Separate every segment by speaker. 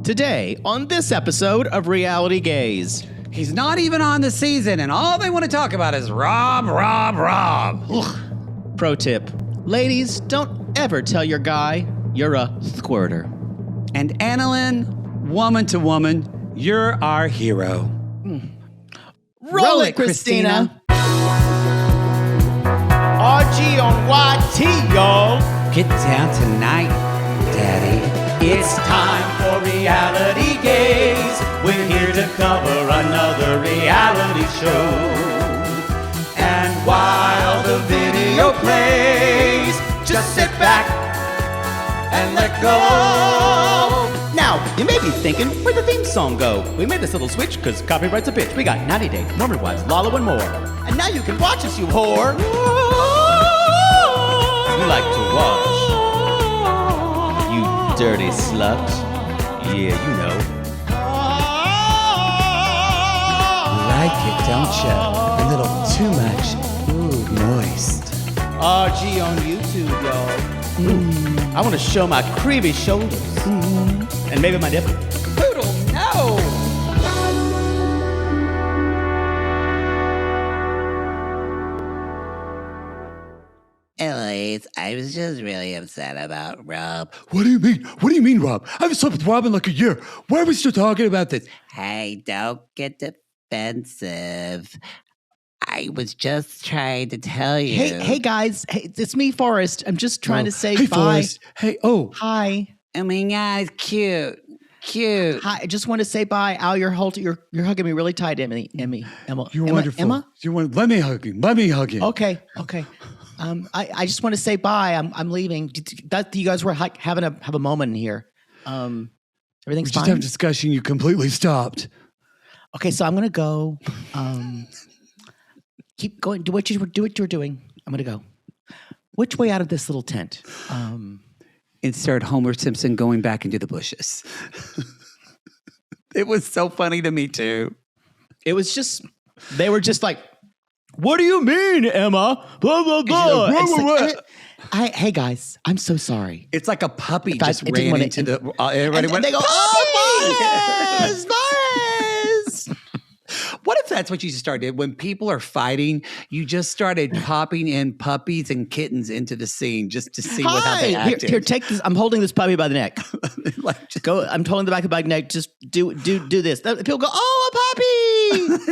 Speaker 1: Today, on this episode of Reality Gays.
Speaker 2: He's not even on the season, and all they want to talk about is Rob.
Speaker 1: Pro tip. Ladies, don't ever tell your guy you're a squirter.
Speaker 2: And Annalyn, woman to woman, you're our hero.
Speaker 1: Roll it, Christina.
Speaker 3: RG on YT, y'all.
Speaker 2: Get down tonight, Daddy.
Speaker 3: It's time for Reality Gays. We're here to cover another reality show. And while the video plays, just sit back and let go.
Speaker 1: Now, you may be thinking, where'd the theme song go? We made this little switch because copyright's a bitch. We got 90 Day, Mormon Wives, Lala, and more. And now you can watch us, you whore. You like to watch. You dirty slut. Yeah, you know.
Speaker 2: Like it, don't you? A little too much. Ooh, moist.
Speaker 3: RG on YouTube, y'all.
Speaker 1: I want to show my creamy shoulders. And maybe my nipple.
Speaker 2: Poodle, no!
Speaker 4: Anyways, I was just really upset about Rob.
Speaker 2: What do you mean? What do you mean, Rob? I haven't slept with Rob in like a year. Why are we still talking about this?
Speaker 4: Hey, don't get defensive. I was just trying to tell you.
Speaker 1: Hey guys. Hey, it's me, Forrest. I'm just trying to say
Speaker 2: hey,
Speaker 1: bye.
Speaker 2: Forrest. Hey, oh.
Speaker 1: Hi.
Speaker 4: Oh my God, it's cute. Cute.
Speaker 1: Hi. I just want to say bye. Al, you're hugging me really tight, Emma.
Speaker 2: You're
Speaker 1: Emma,
Speaker 2: wonderful.
Speaker 1: Emma?
Speaker 2: Let me hug you. Let me hug you.
Speaker 1: Okay. I just want to say bye. I'm leaving. You guys were have a moment here. Everything's
Speaker 2: We just
Speaker 1: fine.
Speaker 2: have a discussion. You completely stopped.
Speaker 1: Okay, so I'm gonna go. Keep going. Do what you're doing. I'm gonna go. Which way out of this little tent?
Speaker 2: Insert Homer Simpson going back into the bushes. It was so funny to me too.
Speaker 1: It was just. They were just like, "What do you mean, Emma?" Blah blah blah. It's like, hey guys, I'm so sorry.
Speaker 2: It's like a puppy
Speaker 1: It
Speaker 2: just
Speaker 1: didn't
Speaker 2: ran
Speaker 1: wanna-
Speaker 2: into the. Everybody
Speaker 1: And
Speaker 2: went.
Speaker 1: they go, "Oh, Forrest, Forrest!"
Speaker 2: What if that's what you started? When people are fighting, you just started popping in puppies and kittens into the scene just to see how they acted.
Speaker 1: Here, take this. I'm holding this puppy by the neck.
Speaker 2: Like, just-
Speaker 1: Go. I'm holding the back of the neck. Just do this. People go, "Oh, a puppy!"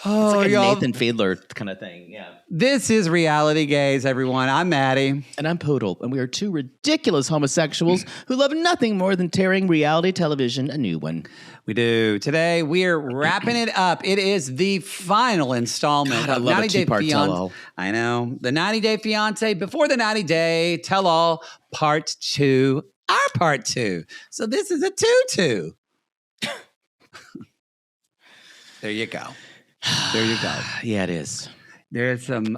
Speaker 2: oh,
Speaker 1: It's like a
Speaker 2: y'all.
Speaker 1: Nathan Fiedler kind of thing. Yeah.
Speaker 2: This is Reality Gays, everyone. I'm Mattie.
Speaker 1: And I'm Poodle, and we are two ridiculous homosexuals who love nothing more than tearing reality television a new one.
Speaker 2: We do. Today, we're wrapping it up. It is the final installment
Speaker 1: God, I
Speaker 2: of
Speaker 1: love a
Speaker 2: 90 Day
Speaker 1: two-part
Speaker 2: Fiance.
Speaker 1: tell-all.
Speaker 2: I know. The 90 Day Fiance before the 90 Day Tell-All Part 2, our Part 2. So this is a 2-2. There you go. There you go.
Speaker 1: Yeah, it is.
Speaker 2: There's some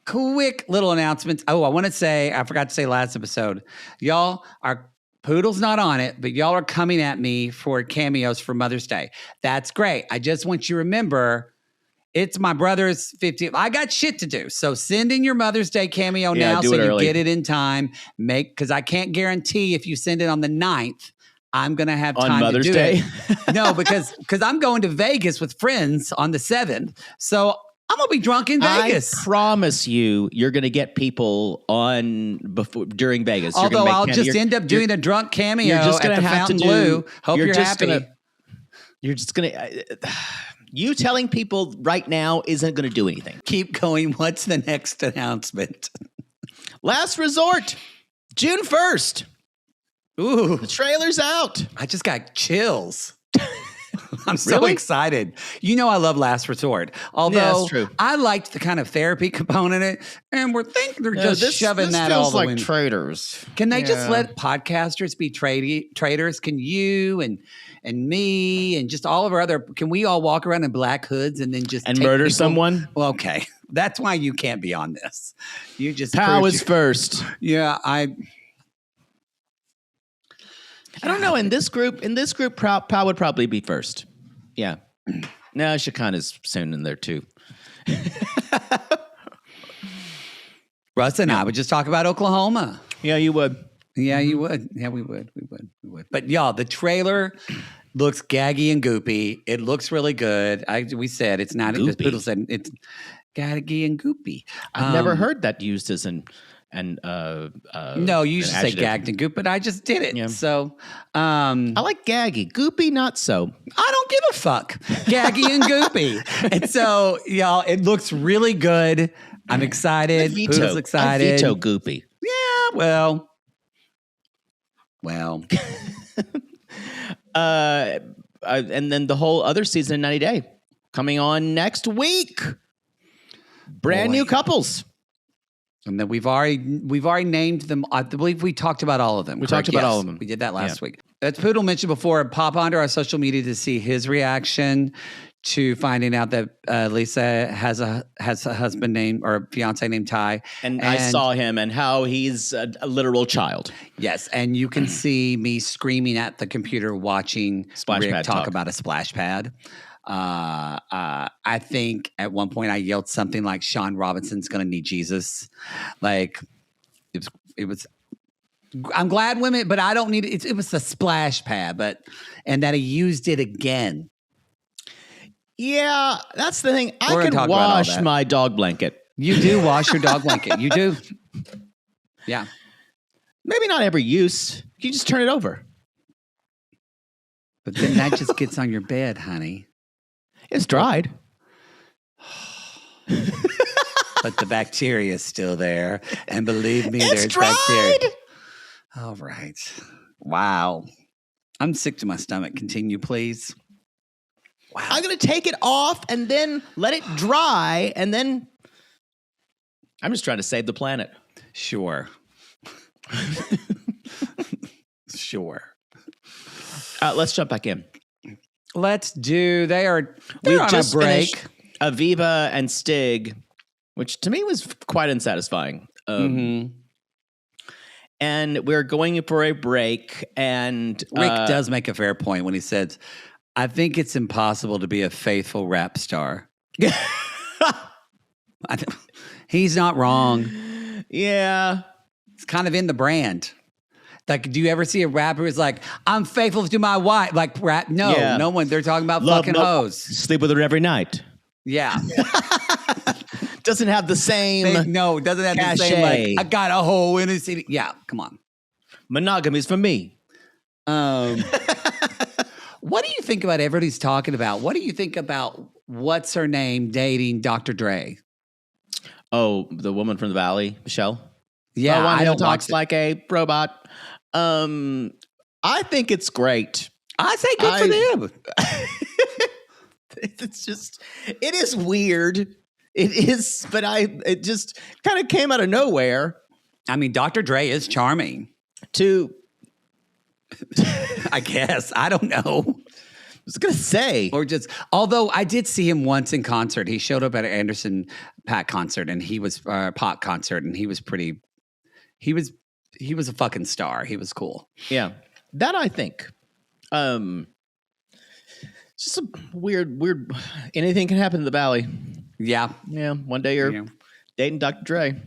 Speaker 2: quick little announcements. Oh, I want to say, I forgot to say last episode, y'all, our Poodle's not on it, but y'all are coming at me for cameos for Mother's Day. That's great. I just want you to remember, it's my brother's 50th. I got shit to do. So send in your Mother's Day cameo now
Speaker 1: do
Speaker 2: so
Speaker 1: it
Speaker 2: you
Speaker 1: early.
Speaker 2: get it in time. Because I can't guarantee if you send it on the 9th, I'm going to have
Speaker 1: On
Speaker 2: time
Speaker 1: Mother's
Speaker 2: to do
Speaker 1: Day?
Speaker 2: it. No, because I'm going to Vegas with friends on the 7th. So I'm going to be drunk in Vegas.
Speaker 1: I promise you're going to get people on during Vegas. You're
Speaker 2: Although
Speaker 1: gonna
Speaker 2: I'll
Speaker 1: make
Speaker 2: just
Speaker 1: you're-
Speaker 2: end up doing a drunk cameo
Speaker 1: you're just
Speaker 2: at
Speaker 1: gonna
Speaker 2: the
Speaker 1: have to
Speaker 2: Fontainebleau. Hope you're happy.
Speaker 1: You're just going to. You telling people right now isn't going to do anything.
Speaker 2: Keep going. What's the next announcement?
Speaker 1: Last resort, June 1st.
Speaker 2: Ooh,
Speaker 1: The trailer's out.
Speaker 2: I just got chills. I'm so
Speaker 1: Really?
Speaker 2: excited. You know I love Last Resort. Although
Speaker 1: that's true.
Speaker 2: I liked the kind of therapy component in it, and we're thinking they're just shoving that all the way.
Speaker 1: traitors.
Speaker 2: Can they just let podcasters be traitors? Can you and me and just all of our other? Can we all walk around in black hoods and then just
Speaker 1: And
Speaker 2: take
Speaker 1: murder
Speaker 2: people-
Speaker 1: someone?
Speaker 2: Well, okay, that's why you can't be on this. You just
Speaker 1: Pow
Speaker 2: proved
Speaker 1: is
Speaker 2: you-
Speaker 1: first.
Speaker 2: Yeah, I
Speaker 1: don't know. In this group, Pow would probably be first. Yeah. No, Shekinah's soon in there too.
Speaker 2: Russ and I would just talk about Oklahoma.
Speaker 1: Yeah, you would.
Speaker 2: Yeah, you would. Yeah, we would. But y'all, the trailer looks gaggy and goopy. It looks really good. We said it's not.
Speaker 1: Goopy.
Speaker 2: Poodle said it's gaggy and goopy.
Speaker 1: I've never heard that used as
Speaker 2: no, you used to say gagged and goop, but I just did it.
Speaker 1: Yeah.
Speaker 2: So
Speaker 1: I like gaggy. Goopy, not so.
Speaker 2: I don't give a fuck. Gaggy and goopy. And so, y'all, it looks really good. I'm excited. Poodle's excited.
Speaker 1: I veto goopy.
Speaker 2: Yeah, well.
Speaker 1: And then the whole other season of 90 Day coming on next week. Brand new couples.
Speaker 2: And then we've already named them. I believe we talked about all of them.
Speaker 1: We talked about all of them.
Speaker 2: We did that last week. As Poodle mentioned before, pop onto our social media to see his reaction to finding out that Lisa has a husband named or a fiance named Ty.
Speaker 1: And I saw him and how he's a literal child.
Speaker 2: Yes, and you can see me screaming at the computer watching
Speaker 1: Splash
Speaker 2: Rick
Speaker 1: pad
Speaker 2: talk about a splash pad. I think at one point I yelled something like Sean Robinson's going to need Jesus. Like it was. I'm glad women, but I don't need it. It was a splash pad, and that he used it again.
Speaker 1: Yeah, that's the thing.
Speaker 2: We're
Speaker 1: I can wash my dog blanket.
Speaker 2: You do wash your dog blanket. You do. Yeah.
Speaker 1: Maybe not every use. You just turn it over.
Speaker 2: But then that just gets on your bed, honey.
Speaker 1: It's dried.
Speaker 2: But the bacteria is still there. And believe me,
Speaker 1: It's
Speaker 2: there's
Speaker 1: dried.
Speaker 2: bacteria. All right. Wow. I'm sick to my stomach. Continue, please. Wow.
Speaker 1: I'm going to take it off and then let it dry. And then I'm just trying to save the planet.
Speaker 2: Sure. Sure.
Speaker 1: Let's jump back in.
Speaker 2: Let's do. We're
Speaker 1: We
Speaker 2: on
Speaker 1: just
Speaker 2: a break.
Speaker 1: finished Aviva and Stig, which to me was quite unsatisfying. And we're going for a break. And
Speaker 2: Rick does make a fair point when he says, I think it's impossible to be a faithful rap star. He's not wrong.
Speaker 1: Yeah.
Speaker 2: It's kind of in the brand. Like, do you ever see a rapper who's like, I'm faithful to my wife? Like, rap? No,
Speaker 1: Yeah.
Speaker 2: no one. They're talking about fucking hoes.
Speaker 1: Sleep with her every night.
Speaker 2: Yeah.
Speaker 1: Doesn't have the same.
Speaker 2: It doesn't have the same,
Speaker 1: cachet.
Speaker 2: like, I got a hoe in a city. Yeah, come on.
Speaker 1: Monogamy's for me.
Speaker 2: What do you think about everybody's talking about? What do you think about what's her name dating Dr. Dre?
Speaker 1: Oh, the woman from the Valley, Michelle?
Speaker 2: Yeah,
Speaker 1: I
Speaker 2: I don't
Speaker 1: talks
Speaker 2: watch it.
Speaker 1: like a robot. I think it's great.
Speaker 2: I say good for them.
Speaker 1: It's just, it is weird. It is, but it just kind of came out of nowhere.
Speaker 2: I mean, Dr. Dre is charming. I guess. I don't know.
Speaker 1: I was going to say.
Speaker 2: Or just, although I did see him once in concert. He showed up at an Anderson Paak concert and he was Paak concert and he was pretty, he was a fucking star. He was cool.
Speaker 1: Yeah. That I think. Just a weird, anything can happen in the Valley.
Speaker 2: Yeah.
Speaker 1: Yeah. One day you're dating Dr. Dre.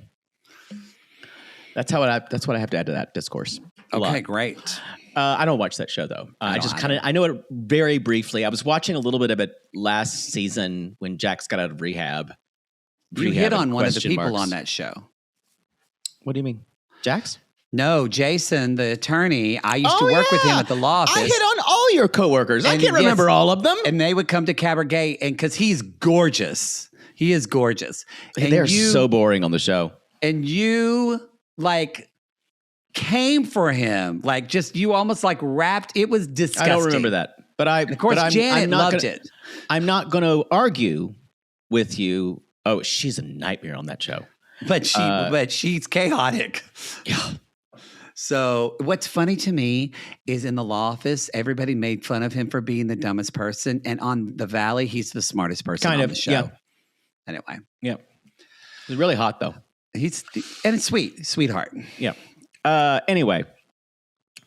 Speaker 1: That's what I have to add to that discourse.
Speaker 2: Okay, great.
Speaker 1: I don't watch that show though. I know it very briefly. I was watching a little bit of it last season when Jax got out of rehab.
Speaker 2: You hit on one of the people on that show.
Speaker 1: What do you mean? Jax?
Speaker 2: No, Jason, the attorney. I used to work with him at the law office.
Speaker 1: I hit on all your coworkers. I can't remember all of them.
Speaker 2: And they would come to Cabaret and because he's gorgeous. He is gorgeous. And
Speaker 1: they're so boring on the show.
Speaker 2: And you came for him. Like just you almost like rapped. It was disgusting.
Speaker 1: I don't remember that. But
Speaker 2: of course Janet loved it.
Speaker 1: I'm not going to argue with you. Oh, she's a nightmare on that show.
Speaker 2: But she's chaotic.
Speaker 1: Yeah.
Speaker 2: So what's funny to me is in the law office, everybody made fun of him for being the dumbest person. And on the Valley, he's the smartest person on the show.
Speaker 1: Yeah.
Speaker 2: Anyway.
Speaker 1: Yeah. He's really hot though.
Speaker 2: And it's sweetheart.
Speaker 1: Yeah. Anyway.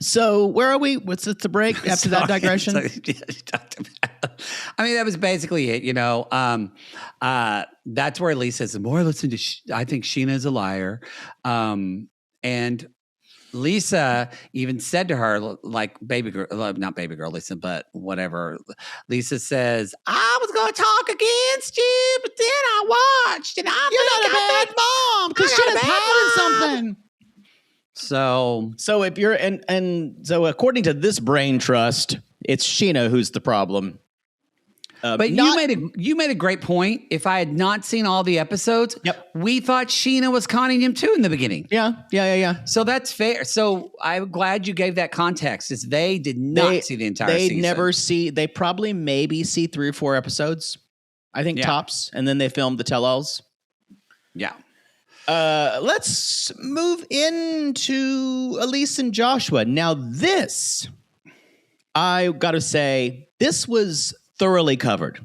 Speaker 1: So where are we? What's the break after that digression?
Speaker 2: I mean, that was basically it, you know. That's where Elise says, the more I listen to, I think Sheena is a liar. And Lisa even said to her, like, baby girl, not baby girl, Lisa, but whatever. Lisa says, I was going to talk against you, but then I watched, and
Speaker 1: You're not a bad mom because Sheena's having something.
Speaker 2: So
Speaker 1: if you're and so according to this brain trust, it's Sheena who's the problem.
Speaker 2: But you made a great point. If I had not seen all the episodes, we thought Sheena was conning him too in the beginning.
Speaker 1: Yeah.
Speaker 2: So that's fair. So I'm glad you gave that context. Is they did not see the entire season.
Speaker 1: They probably maybe see 3 or 4 episodes, I think tops, and then they filmed the tell-alls.
Speaker 2: Yeah.
Speaker 1: Let's move into Elise and Joshua. Now this, I got to say, this was thoroughly covered.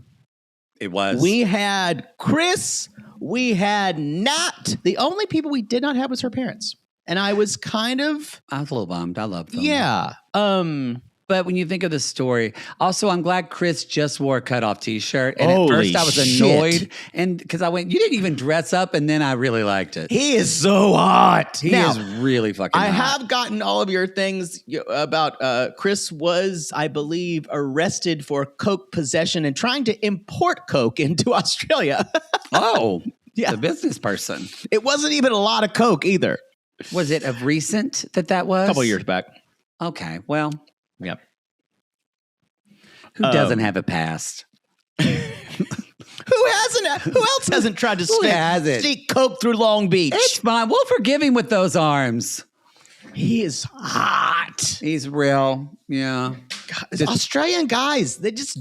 Speaker 2: It was.
Speaker 1: We had Chris. We had Nat. The only people we did not have was her parents. And I was a
Speaker 2: little bummed. I loved them.
Speaker 1: Yeah.
Speaker 2: But when you think of the story, also, I'm glad Chris just wore a cutoff T-shirt. And at
Speaker 1: Holy
Speaker 2: first I was annoyed.
Speaker 1: shit.
Speaker 2: And because I went, you didn't even dress up. And then I really liked it.
Speaker 1: He is so hot.
Speaker 2: He is really fucking hot.
Speaker 1: I have gotten all of your things about Chris was, I believe, arrested for coke possession and trying to import coke into Australia.
Speaker 2: Oh,
Speaker 1: yeah.
Speaker 2: The business person.
Speaker 1: It wasn't even a lot of coke either.
Speaker 2: Was it of recent that was?
Speaker 1: A couple years back.
Speaker 2: Okay, well.
Speaker 1: Yep.
Speaker 2: Who doesn't have a past?
Speaker 1: Who else hasn't tried to sneak coke through Long Beach?
Speaker 2: It's fine. We'll forgive him with those arms.
Speaker 1: He is hot.
Speaker 2: He's real. Yeah.
Speaker 1: God, Australian guys, they just,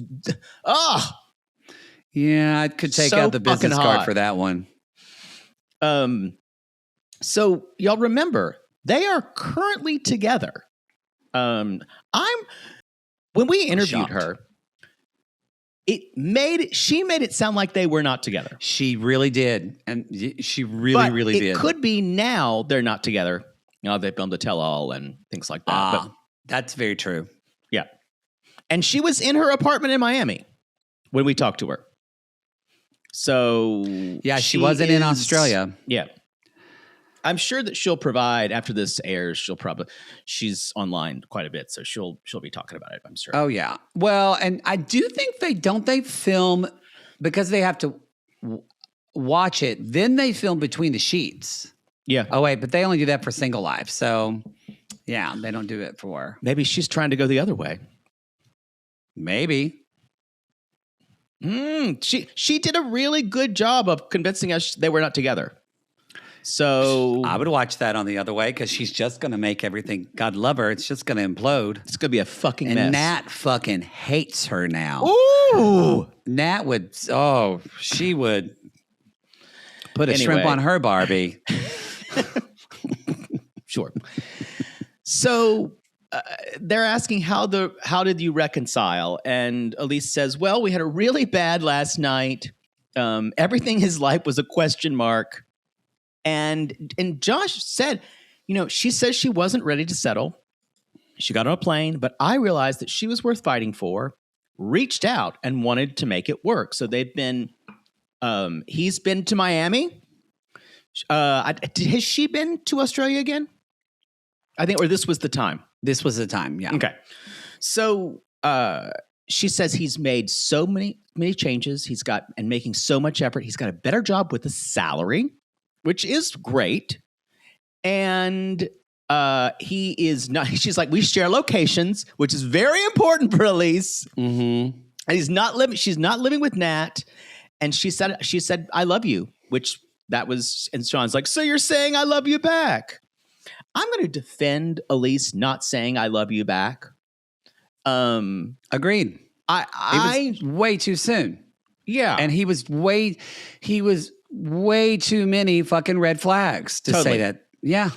Speaker 2: Yeah, I could take
Speaker 1: So
Speaker 2: out the business
Speaker 1: fucking
Speaker 2: card
Speaker 1: hot.
Speaker 2: for that one.
Speaker 1: So y'all remember, they are currently together. When we interviewed her, she made it sound like they were not together.
Speaker 2: She really did. And she really did.
Speaker 1: It could be now they're not together. You know, they filmed a tell-all and things like that. But
Speaker 2: that's very true.
Speaker 1: yeah. And she was in her apartment in Miami when we talked to her. So
Speaker 2: yeah, she wasn't in Australia.
Speaker 1: Yeah. I'm sure that she'll provide after this airs. She's online quite a bit, so she'll be talking about it. I'm sure.
Speaker 2: Oh yeah. Well, and I do think they film because they have to watch it. Then they film between the sheets.
Speaker 1: Yeah.
Speaker 2: Oh wait, but they only do that for Single Life. So yeah, they don't do it for.
Speaker 1: Maybe she's trying to go the other way.
Speaker 2: Maybe.
Speaker 1: She did a really good job of convincing us they were not together. So
Speaker 2: I would watch that on the other way because she's just going to make everything. God love her. It's just going to implode.
Speaker 1: It's going to be a fucking mess.
Speaker 2: And Nat fucking hates her now.
Speaker 1: Ooh.
Speaker 2: Nat would. Oh, she would put a shrimp on her Barbie.
Speaker 1: Sure. So they're asking how did you reconcile? And Elise says, well, we had a really bad last night. Everything in his life was a question mark. And Josh said, she says she wasn't ready to settle. She got on a plane, but I realized that she was worth fighting for, reached out and wanted to make it work. So they've been, he's been to Miami. Has she been to Australia again? I think, or this was the time.
Speaker 2: This was the time, yeah.
Speaker 1: Okay. So she says he's made so many changes. And making so much effort. He's got a better job with the salary, which is great. And he is not, she's like, we share locations, which is very important for Elise.
Speaker 2: Mm-hmm.
Speaker 1: And she's not living with Nat. And she said, I love you, and Sean's like, so you're saying I love you back? I'm going to defend Elise not saying I love you back.
Speaker 2: Agreed.
Speaker 1: It was
Speaker 2: way too soon.
Speaker 1: Yeah.
Speaker 2: And he was way too many fucking red flags to say that. Yeah.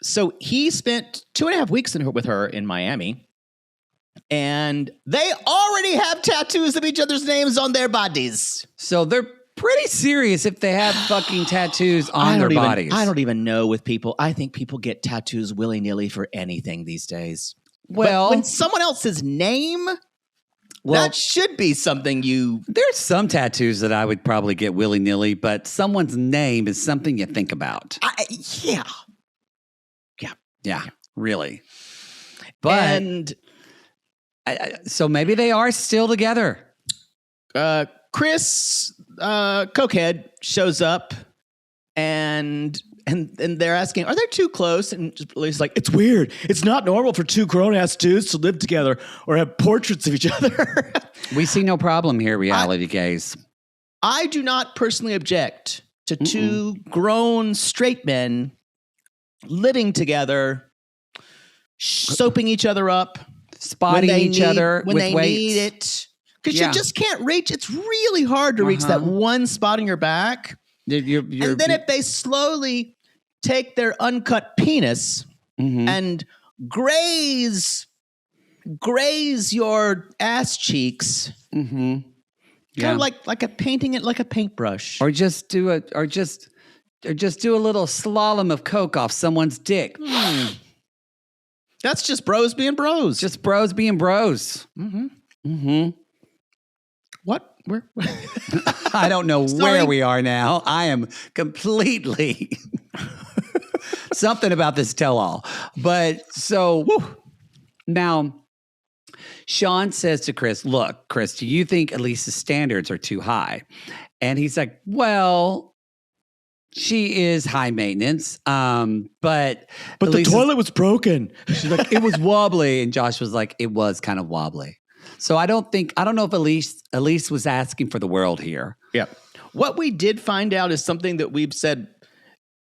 Speaker 1: So he spent 2.5 weeks with her in Miami, and they already have tattoos of each other's names on their bodies.
Speaker 2: So they're pretty serious if they have fucking tattoos on their bodies.
Speaker 1: I don't even know with people. I think people get tattoos willy-nilly for anything these days.
Speaker 2: Well,
Speaker 1: but when someone else's name,
Speaker 2: Well,
Speaker 1: that should be something you.
Speaker 2: there's some tattoos that I would probably get willy-nilly, but someone's name is something you think about.
Speaker 1: Yeah.
Speaker 2: Yeah, really. But
Speaker 1: And
Speaker 2: so maybe they are still together.
Speaker 1: Chris, cokehead, shows up, and they're asking, "Are they too close?" And Elise's like, "It's weird. It's not normal for two grown-ass dudes to live together or have portraits of each other."
Speaker 2: We see no problem here, reality gays.
Speaker 1: I do not personally object to two grown straight men living together, soaping each other up,
Speaker 2: Spotting each other
Speaker 1: when
Speaker 2: with
Speaker 1: they
Speaker 2: weights.
Speaker 1: need it. Because
Speaker 2: Yeah.
Speaker 1: you just can't reach. It's really hard to reach that one spot in your back. And then if they slowly take their uncut penis and graze your ass cheeks, kind of like a painting it like a paintbrush.
Speaker 2: Or just do a little slalom of coke off someone's dick.
Speaker 1: That's just bros being bros.
Speaker 2: Just bros being bros.
Speaker 1: What? Where?
Speaker 2: I don't know
Speaker 1: Sorry.
Speaker 2: where we are now. I am completely something about this tell-all. But so now Sean says to Chris, "Look, Chris, do you think Elise's standards are too high?" And he's like, "Well, she is high maintenance, but
Speaker 1: The toilet was broken."
Speaker 2: She's like, "It was wobbly," and Josh was like, "It was kind of wobbly." So I don't know if Elise was asking for the world here.
Speaker 1: Yeah. What we did find out is something that we've said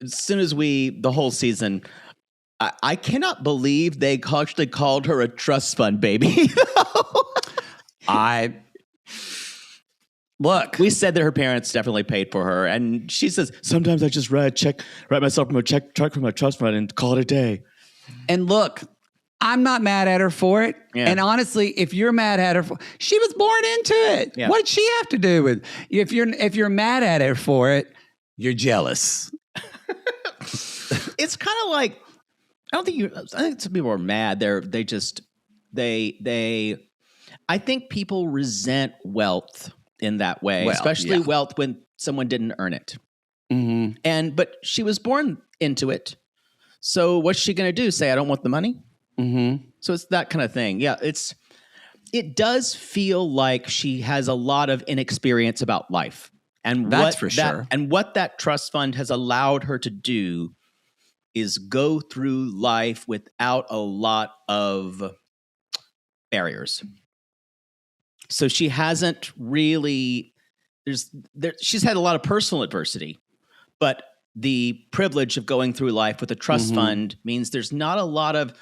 Speaker 1: as soon as the whole season. I cannot believe they actually called her a trust fund baby.
Speaker 2: Look,
Speaker 1: we said that her parents definitely paid for her, and she says sometimes I just write myself from a check from my trust fund and call it a day.
Speaker 2: and look, I'm not mad at her for it.
Speaker 1: Yeah.
Speaker 2: And honestly, if you're mad at her she was born into it.
Speaker 1: Yeah.
Speaker 2: What did she have to do with? If you're mad at her for it, you're jealous.
Speaker 1: It's kind of like I think some people are mad. I think people resent wealth in that way,
Speaker 2: Well,
Speaker 1: especially
Speaker 2: yeah.
Speaker 1: wealth when someone didn't earn it.
Speaker 2: Mm-hmm.
Speaker 1: But she was born into it. So what's she going to do? Say, I don't want the money?
Speaker 2: Mm-hmm.
Speaker 1: So it's that kind of thing. Yeah, it does feel like she has a lot of inexperience about life. And
Speaker 2: That's for sure.
Speaker 1: And what that trust fund has allowed her to do is go through life without a lot of barriers. So she hasn't really she's had a lot of personal adversity, but the privilege of going through life with a trust fund means there's not a lot of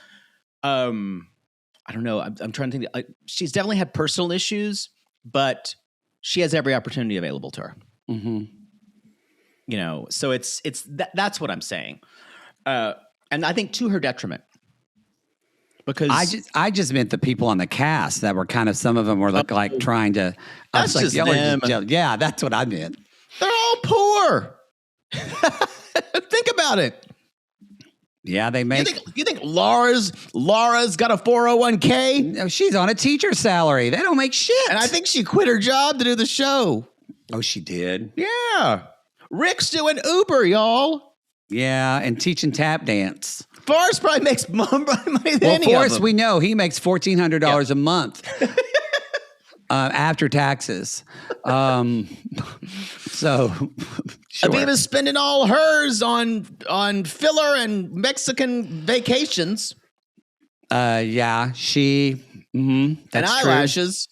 Speaker 1: I don't know. I'm trying to think. She's definitely had personal issues, but she has every opportunity available to her. So that's what I'm saying. And I think to her detriment. Because
Speaker 2: I just meant the people on the cast that were kind of, some of them were like trying to. I was
Speaker 1: That's just
Speaker 2: y'all are
Speaker 1: them.
Speaker 2: yeah, that's what I meant.
Speaker 1: they're all poor. Think about it.
Speaker 2: Yeah, they
Speaker 1: You
Speaker 2: make.
Speaker 1: think Laura's got a 401k?
Speaker 2: No, she's on a teacher salary. They don't make shit.
Speaker 1: And I think she quit her job to do the show.
Speaker 2: Oh, she did.
Speaker 1: Yeah. Rick's doing Uber, y'all.
Speaker 2: Yeah, and teaching tap dance.
Speaker 1: Forrest probably makes more money than
Speaker 2: Well,
Speaker 1: any of
Speaker 2: Forrest,
Speaker 1: them.
Speaker 2: we know he makes $1,400 a month after taxes. So, sure.
Speaker 1: Aviva's spending all hers on filler and Mexican vacations
Speaker 2: Yeah, she.
Speaker 1: and
Speaker 2: That's
Speaker 1: eyelashes.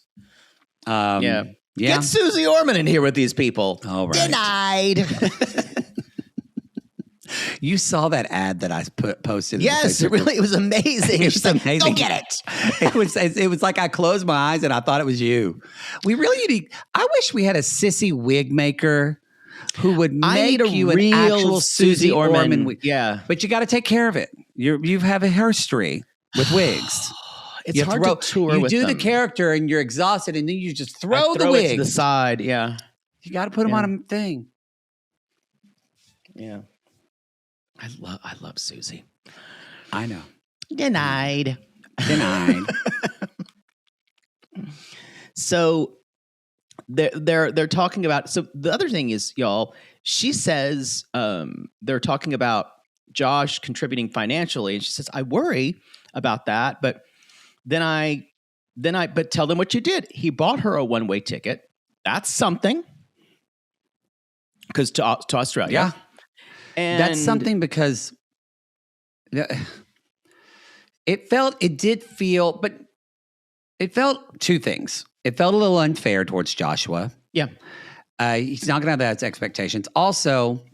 Speaker 2: true.
Speaker 1: Yeah.
Speaker 2: Yeah.
Speaker 1: Get Susie Orman in here with these people.
Speaker 2: All right.
Speaker 1: Denied.
Speaker 2: You saw that ad that I posted. in the
Speaker 1: Yes,
Speaker 2: Facebook group.
Speaker 1: it was amazing.
Speaker 2: It was
Speaker 1: She's like,
Speaker 2: amazing.
Speaker 1: go get it.
Speaker 2: It was like I closed my eyes and I thought it was you. We really need. I wish we had a sissy wig maker who would
Speaker 1: I
Speaker 2: make
Speaker 1: need a
Speaker 2: you an
Speaker 1: real
Speaker 2: actual
Speaker 1: Susie Orman
Speaker 2: wig.
Speaker 1: yeah.
Speaker 2: But you got to take care of it. You have a history with wigs.
Speaker 1: It's
Speaker 2: You
Speaker 1: hard
Speaker 2: throw,
Speaker 1: to tour
Speaker 2: You
Speaker 1: with
Speaker 2: do
Speaker 1: them.
Speaker 2: the character and you're exhausted, and then you just
Speaker 1: I
Speaker 2: throw the
Speaker 1: it
Speaker 2: wig.
Speaker 1: to the side. Yeah.
Speaker 2: You got to put them
Speaker 1: Yeah.
Speaker 2: on a thing.
Speaker 1: Yeah. I love Susie.
Speaker 2: I know.
Speaker 1: Denied.
Speaker 2: Denied.
Speaker 1: So they're talking about. So the other thing is, y'all, she says they're talking about Josh contributing financially, and she says, I worry about that, but but tell them what you did. He bought her a one-way ticket. That's something. Because to Australia.
Speaker 2: Yeah.
Speaker 1: And
Speaker 2: that's something because it felt two things. It felt a little unfair towards Joshua.
Speaker 1: Yeah.
Speaker 2: He's not going to have those expectations. Also,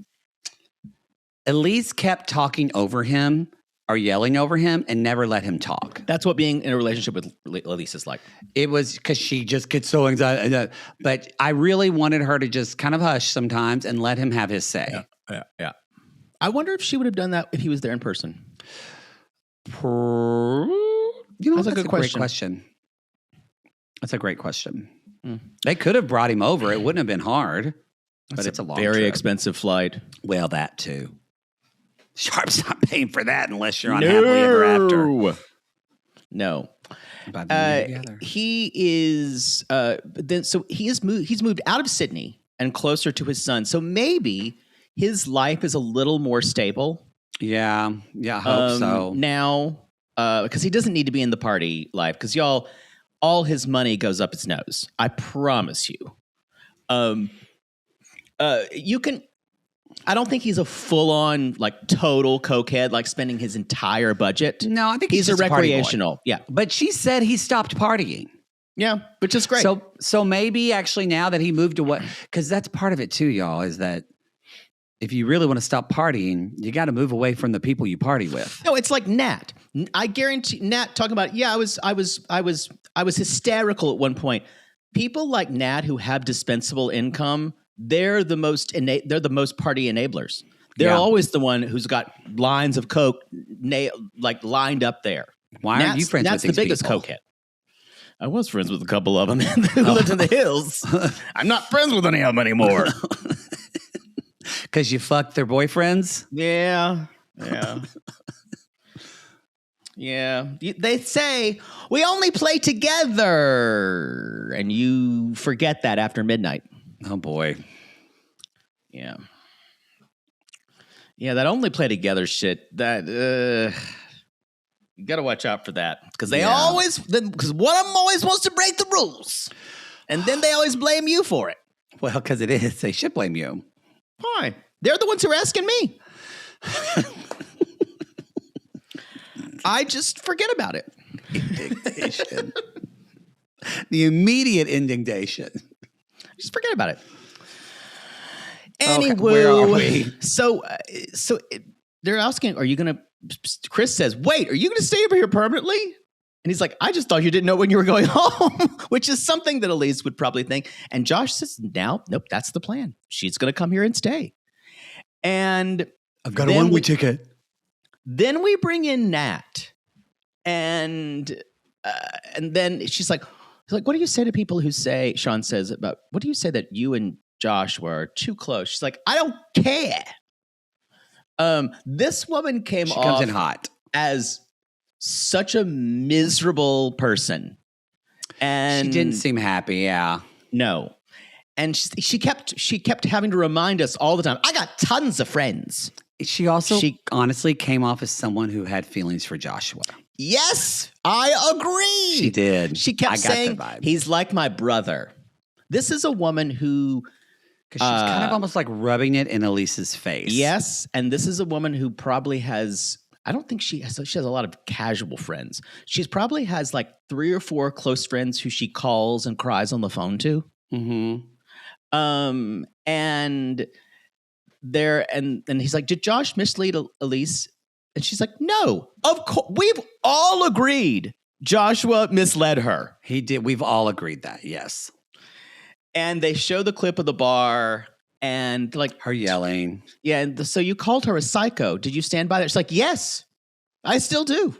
Speaker 2: Elise kept talking over him or yelling over him and never let him talk.
Speaker 1: That's what being in a relationship with Elise is like.
Speaker 2: It was because she just gets so anxiety. But I really wanted her to just kind of hush sometimes and let him have his say.
Speaker 1: Yeah. I wonder if she would have done that if he was there in person.
Speaker 2: You know,
Speaker 1: That's a good
Speaker 2: great question. That's a great question. They could have brought him over. It wouldn't have been hard. But it's a long
Speaker 1: very
Speaker 2: trip.
Speaker 1: expensive flight.
Speaker 2: Well, that too. Sharp's not paying for that unless you're on happily ever after.
Speaker 1: No.
Speaker 2: By the end together.
Speaker 1: He is he's moved out of Sydney and closer to his son. So maybe his life is a little more stable.
Speaker 2: Yeah, I hope so.
Speaker 1: Now, because he doesn't need to be in the party life, because y'all, all his money goes up his nose. I promise you. You can. I don't think he's a full-on, like, total cokehead, like spending his entire budget.
Speaker 2: No, I think
Speaker 1: he's
Speaker 2: just
Speaker 1: a recreational. Yeah,
Speaker 2: but she said he stopped partying.
Speaker 1: Yeah, which is great.
Speaker 2: So maybe actually now that he moved away, because that's part of it too, y'all, is that if you really want to stop partying, you got to move away from the people you party with.
Speaker 1: No, it's like Nat. I guarantee Nat talking about. Yeah, I was hysterical at one point. People like Nat who have dispensable income. They're the most party enablers. They're always the one who's got lines of coke lined up there.
Speaker 2: Why aren't you friends with these
Speaker 1: That's the biggest
Speaker 2: people?
Speaker 1: cokehead. I was friends with a couple of them who lived in the hills. I'm not friends with any of them anymore.
Speaker 2: Because you fucked their boyfriends?
Speaker 1: Yeah. Yeah. They say, we only play together. And you forget that after midnight.
Speaker 2: Oh, boy.
Speaker 1: Yeah. Yeah, that only play together shit, that, you got to watch out for that. Because because one of them always wants to break the rules. And then they always blame you for it.
Speaker 2: Well, because it is. They should blame you.
Speaker 1: Why? They're the ones who are asking me. I just forget about it.
Speaker 2: Indignation. The immediate indignation.
Speaker 1: Just forget about it.
Speaker 2: Okay,
Speaker 1: Anyway,
Speaker 2: where are we?
Speaker 1: So they're asking, are you going to, Chris says, wait, are you going to stay over here permanently? And he's like, I just thought you didn't know when you were going home, which is something that Elise would probably think. And Josh says, nope, that's the plan. She's going to come here and stay. And
Speaker 2: I've got a one-way ticket.
Speaker 1: Then we bring in Nat. And then she's like, what do you say to people who say, Sean says what do you say that you and Joshua are too close? She's like, I don't care. This woman
Speaker 2: She
Speaker 1: off
Speaker 2: comes in hot.
Speaker 1: as such a miserable person. And
Speaker 2: She didn't seem happy, yeah.
Speaker 1: No. And she kept having to remind us all the time, I got tons of friends.
Speaker 2: She honestly came off as someone who had feelings for Joshua.
Speaker 1: Yes, I agree.
Speaker 2: She did.
Speaker 1: She kept saying,
Speaker 2: that vibe.
Speaker 1: he's like my brother. This is a woman who...
Speaker 2: Because she's kind of almost like rubbing it in Elise's face.
Speaker 1: Yes, and this is a woman who probably has... I don't think she has a lot of casual friends. She probably has like 3 or 4 close friends who she calls and cries on the phone to.
Speaker 2: Mm-hmm.
Speaker 1: And he's like, did Josh mislead Elise? And she's like, no, of course. We've all agreed Joshua misled her.
Speaker 2: He did. We've all agreed that, yes.
Speaker 1: And they show the clip of the bar and like
Speaker 2: her yelling.
Speaker 1: Yeah. And so you called her a psycho. Did you stand by that? She's like, yes, I still do.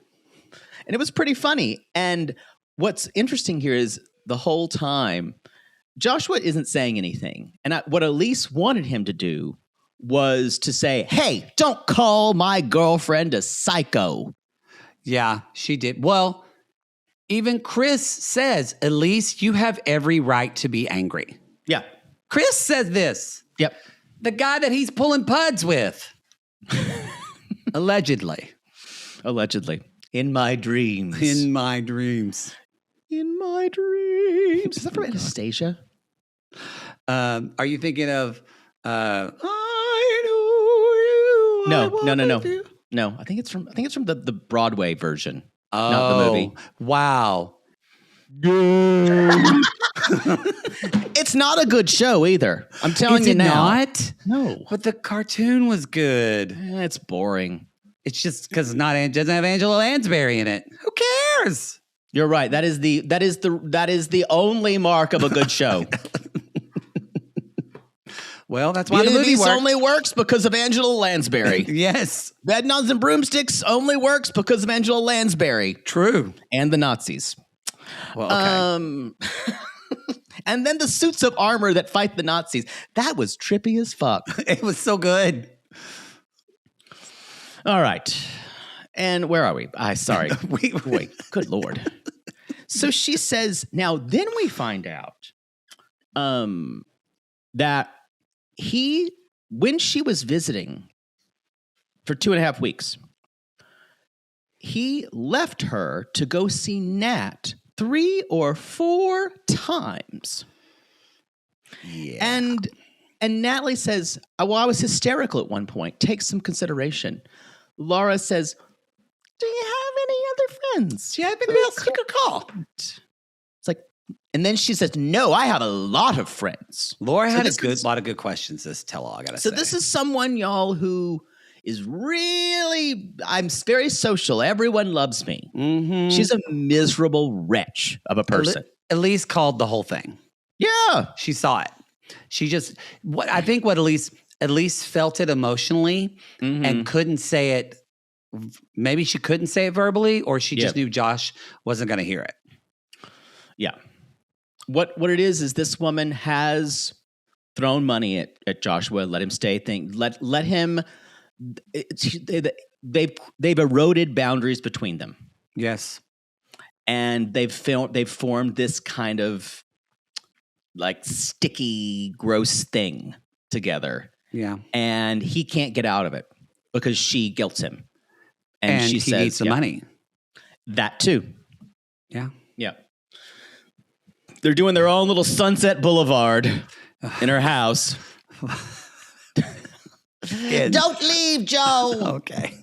Speaker 1: And it was pretty funny. And what's interesting here is the whole time, Joshua isn't saying anything. And what Elise wanted him to do was to say, hey, don't call my girlfriend a psycho.
Speaker 2: Yeah, she did. Well, Even Chris says, Elise, you have every right to be angry.
Speaker 1: Yeah.
Speaker 2: Chris says this.
Speaker 1: Yep.
Speaker 2: The guy that he's pulling puds with. Allegedly.
Speaker 1: In my dreams.
Speaker 2: In my dreams.
Speaker 1: In my dreams. Is that from Anastasia?
Speaker 2: Are you thinking of I
Speaker 1: No,
Speaker 2: know you?
Speaker 1: no. No, I think it's from the Broadway version, not the movie.
Speaker 2: Wow.
Speaker 1: It's not a good show either. I'm telling
Speaker 2: Is
Speaker 1: you
Speaker 2: it
Speaker 1: now.
Speaker 2: not?
Speaker 1: No.
Speaker 2: But the cartoon was good.
Speaker 1: It's boring.
Speaker 2: It's just because it doesn't have Angela Lansbury in it. Who cares?
Speaker 1: You're right. That is the only mark of a good show.
Speaker 2: Well, that's why the
Speaker 1: Beauty
Speaker 2: movie
Speaker 1: Beast
Speaker 2: worked.
Speaker 1: only works because of Angela Lansbury.
Speaker 2: Yes.
Speaker 1: Bed Nuns and Broomsticks only works because of Angela Lansbury
Speaker 2: True.
Speaker 1: and the Nazis.
Speaker 2: Well, okay.
Speaker 1: And then the suits of armor that fight the Nazis. That was trippy as fuck.
Speaker 2: It was so good.
Speaker 1: All right. And where are we? Sorry. Wait. Good Lord. So she says, now then we find out that when she was visiting for 2.5 weeks, he left her to go see Nat 3 or 4 times.
Speaker 2: Yeah.
Speaker 1: And Natalie says, well, I was hysterical at one point. Take some consideration. Laura says, do you have any other friends?
Speaker 2: Do you have anybody else you could call?
Speaker 1: It's like, and then she says, no, I have a lot of friends.
Speaker 2: Laura
Speaker 1: So
Speaker 2: had
Speaker 1: this
Speaker 2: a lot of good questions this tell-all, I gotta say.
Speaker 1: So this is someone, y'all, who is really, I'm very social. Everyone loves me.
Speaker 2: Mm-hmm.
Speaker 1: She's a miserable wretch of a person.
Speaker 2: Elise called the whole thing.
Speaker 1: Yeah.
Speaker 2: She saw it. She just, I think what Elise felt it emotionally and couldn't say it. Maybe she couldn't say it verbally, or she just knew Josh wasn't going to hear it. Yeah.
Speaker 1: What it is this woman has thrown money at Joshua, let him stay. Let him. They've eroded boundaries between them.
Speaker 2: Yes,
Speaker 1: and they've formed this kind of like sticky, gross thing together.
Speaker 2: Yeah,
Speaker 1: and he can't get out of it because she guilts him, and she
Speaker 2: he
Speaker 1: says,
Speaker 2: needs the money.
Speaker 1: That too.
Speaker 2: Yeah.
Speaker 1: They're doing their own little Sunset Boulevard in her house. Don't leave, Joe.
Speaker 2: Okay.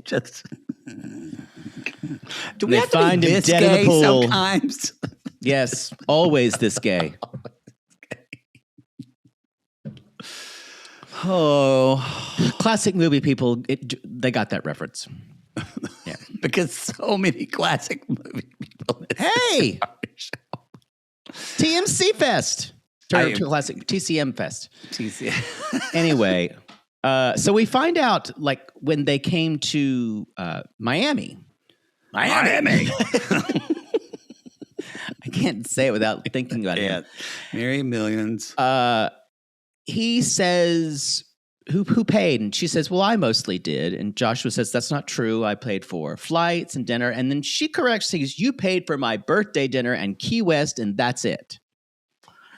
Speaker 2: Just. Do we
Speaker 1: They
Speaker 2: have to
Speaker 1: find
Speaker 2: be
Speaker 1: him
Speaker 2: this
Speaker 1: dead in the
Speaker 2: gay
Speaker 1: pool.
Speaker 2: sometimes?
Speaker 1: Yes, always this gay. Oh, classic movie people. They got that reference.
Speaker 2: Yeah, because so many classic movie people.
Speaker 1: Hey, TMC Fest. Classic TCM Fest.
Speaker 2: TCM.
Speaker 1: Anyway, so we find out like when they came to Miami. I can't say it without thinking about it.
Speaker 2: Marry Millions.
Speaker 1: He says, who paid? And she says, well, I mostly did. And Joshua says, that's not true. I paid for flights and dinner. And then she corrects, says, you paid for my birthday dinner and Key West, and that's it.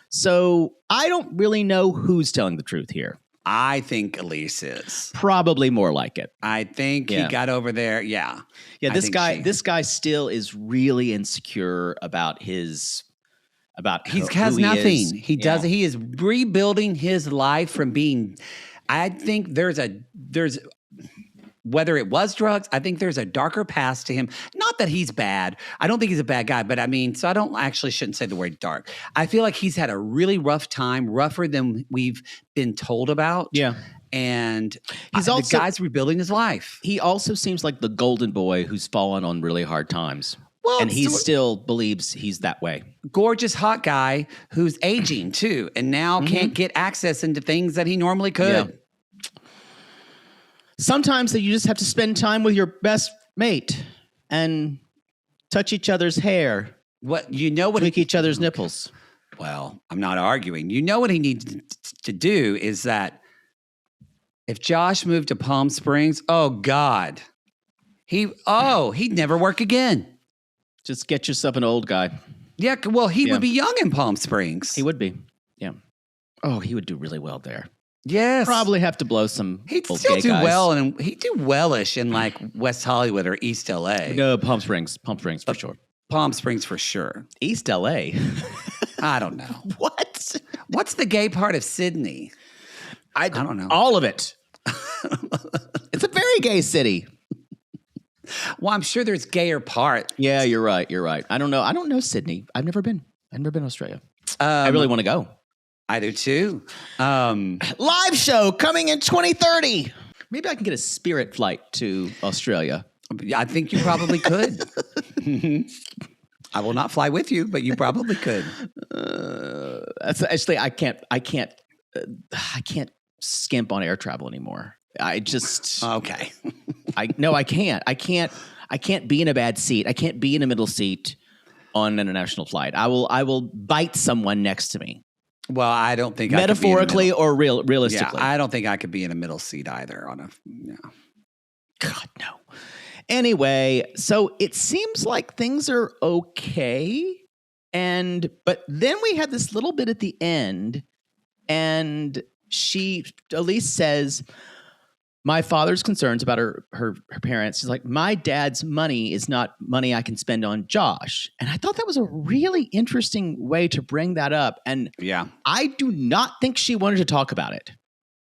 Speaker 1: So I don't really know who's telling the truth here.
Speaker 2: I think Elise is.
Speaker 1: Probably more like it.
Speaker 2: I think he got over there. Yeah.
Speaker 1: Yeah, this guy still is really insecure about
Speaker 2: he has
Speaker 1: who
Speaker 2: nothing.
Speaker 1: He is.
Speaker 2: He is rebuilding his life from being, I think there's whether it was drugs, I think there's a darker past to him. Not that he's bad. I don't think he's a bad guy, but I mean, so I shouldn't say the word dark. I feel like he's had a really rough time, rougher than we've been told about. Yeah. And the guy's rebuilding his life.
Speaker 1: He also seems like the golden boy who's fallen on really hard times.
Speaker 2: Well,
Speaker 1: and he still believes he's that way.
Speaker 2: Gorgeous, hot guy who's aging too, and now can't get access into things that he normally could.
Speaker 1: Yeah. Sometimes you just have to spend time with your best mate and touch each other's hair. Tweak each other's nipples.
Speaker 2: Well, I'm not arguing. You know what he needs to do is that if Josh moved to Palm Springs, oh God, he'd never work again.
Speaker 1: Just get yourself an old guy.
Speaker 2: Yeah, well, he would be young in Palm Springs.
Speaker 1: He would be. Yeah. Oh, he would do really well there.
Speaker 2: Yes.
Speaker 1: Probably have to blow some
Speaker 2: He'd
Speaker 1: old
Speaker 2: still
Speaker 1: gay
Speaker 2: do
Speaker 1: guys.
Speaker 2: well, and he'd do wellish in like West Hollywood or East LA.
Speaker 1: No, Palm Springs for sure.
Speaker 2: Palm Springs for sure.
Speaker 1: East LA.
Speaker 2: I don't know.
Speaker 1: What?
Speaker 2: What's the gay part of Sydney? I don't know.
Speaker 1: All of it. It's a very gay city.
Speaker 2: Well, I'm sure there's gayer part.
Speaker 1: Yeah, you're right. I don't know Sydney. I've never been to Australia. I really want to go.
Speaker 2: I do too.
Speaker 1: Live show coming in 2030. Maybe I can get a Spirit flight to Australia.
Speaker 2: I think you probably could. I will not fly with you, but you probably could.
Speaker 1: That's actually I can't skimp on air travel anymore. I just
Speaker 2: okay.
Speaker 1: I can't. I can't be in a bad seat. I can't be in a middle seat on an international flight. I will bite someone next to me.
Speaker 2: Well, I don't think
Speaker 1: metaphorically or realistically.
Speaker 2: Yeah, I don't think I could be in a middle seat either.
Speaker 1: God, no. Anyway, so it seems like things are okay. But then we had this little bit at the end, and Elise says, my father's concerns about her parents. She's like, my dad's money is not money I can spend on Josh. And I thought that was a really interesting way to bring that up. And
Speaker 2: yeah,
Speaker 1: I do not think she wanted to talk about it.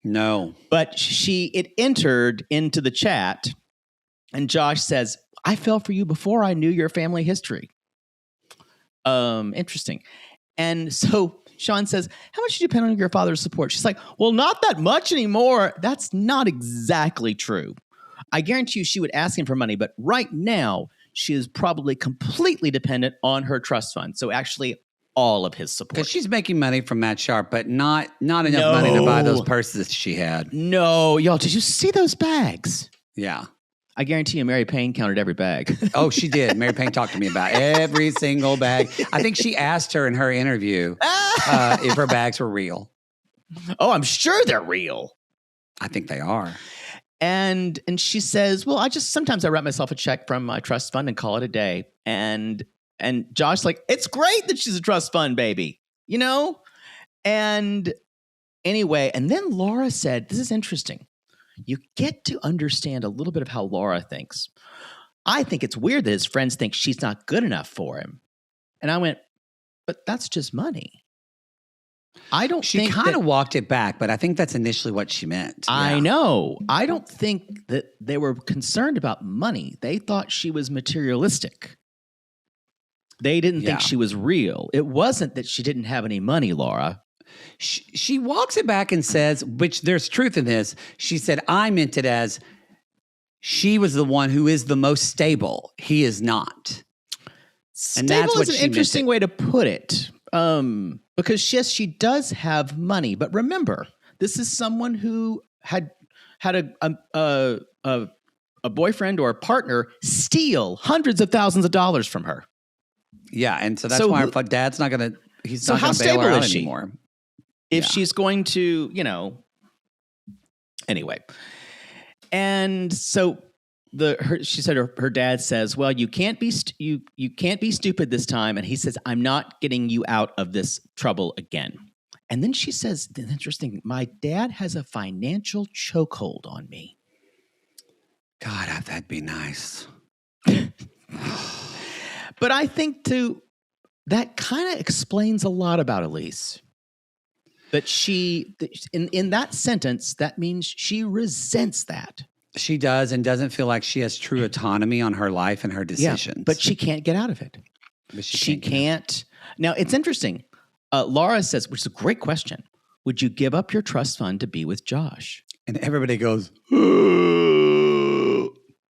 Speaker 2: No.
Speaker 1: But it entered into the chat, and Josh says, I fell for you before I knew your family history. Interesting. And so Sean says, how much do you depend on your father's support? She's like, well, not that much anymore. That's not exactly true. I guarantee you she would ask him for money, but right now she is probably completely dependent on her trust fund. So actually all of his support.
Speaker 2: Because she's making money from Matt Sharp, but not enough money to buy those purses she had.
Speaker 1: No, y'all, did you see those bags?
Speaker 2: Yeah.
Speaker 1: I guarantee you Mary Payne counted every bag.
Speaker 2: Oh, she did. Mary Payne talked to me about every single bag. I think she asked her in her interview if her bags were real.
Speaker 1: Oh, I'm sure they're real.
Speaker 2: I think they are.
Speaker 1: And she says, well, sometimes I write myself a check from my trust fund and call it a day. And Josh's like, it's great that she's a trust fund baby, you know? And anyway, and then Laura said, this is interesting. You get to understand a little bit of how Laura thinks. I think it's weird that his friends think she's not good enough for him. And I went, but that's just money.
Speaker 2: She kind of walked it back, but I think that's initially what she meant.
Speaker 1: I know. I don't think that they were concerned about money. They thought she was materialistic. They didn't think she was real. It wasn't that she didn't have any money, Laura.
Speaker 2: She walks it back and says, which there's truth in this. She said, I meant it as she was the one who is the most stable. He is not.
Speaker 1: And that's what is an interesting way to put it. Because yes, she does have money, but remember, this is someone who had a boyfriend or a partner steal hundreds of thousands of dollars from her.
Speaker 2: Yeah, and so that's why her dad's not going to. He's not going to bail her out anymore.
Speaker 1: If she's going to, anyway. And so she said her dad says, well, you can't be stupid this time. And he says, I'm not getting you out of this trouble again. And then she says, interesting, my dad has a financial chokehold on me.
Speaker 2: God, that'd be nice.
Speaker 1: But I think that kind of explains a lot about Elise. But in that sentence, that means she resents that.
Speaker 2: She does, and doesn't feel like she has true autonomy on her life and her decisions.
Speaker 1: Yeah, but she can't get out of it. She can't. Now, it's interesting. Laura says, which is a great question, would you give up your trust fund to be with Josh?
Speaker 2: And everybody goes,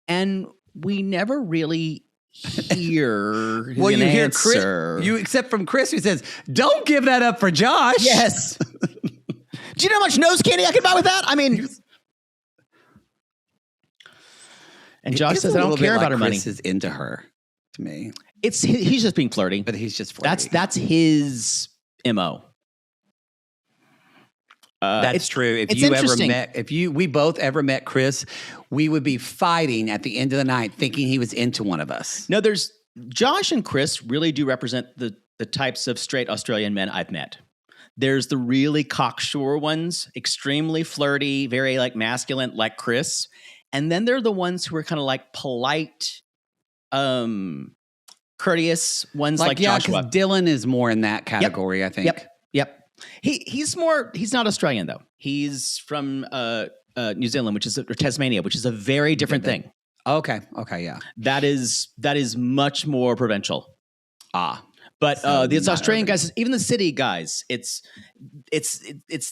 Speaker 1: and we never really hear
Speaker 2: well, you hear
Speaker 1: answer.
Speaker 2: Chris, except from Chris, who says, don't give that up for Josh.
Speaker 1: Yes. Do you know how much nose candy I could buy with that? I mean, and Josh says, I don't care about her money.
Speaker 2: Chris is into her, to me.
Speaker 1: He's just being flirty.
Speaker 2: But he's just flirty.
Speaker 1: That's his MO.
Speaker 2: That's true. If we both ever met Chris, we would be fighting at the end of the night thinking he was into one of us.
Speaker 1: No, there's Josh and Chris really do represent the types of straight Australian men I've met. There's the really cocksure ones, extremely flirty, very like masculine, like Chris. And then there are the ones who are kind of like polite, courteous ones like Joshua.
Speaker 2: Dylan is more in that category, I think.
Speaker 1: Yep. He's not Australian though. He's from New Zealand, or Tasmania, which is a very different thing.
Speaker 2: Okay, yeah.
Speaker 1: That is much more provincial. But
Speaker 2: So
Speaker 1: these
Speaker 2: not
Speaker 1: Australian
Speaker 2: urban.
Speaker 1: guys, even the city guys, it's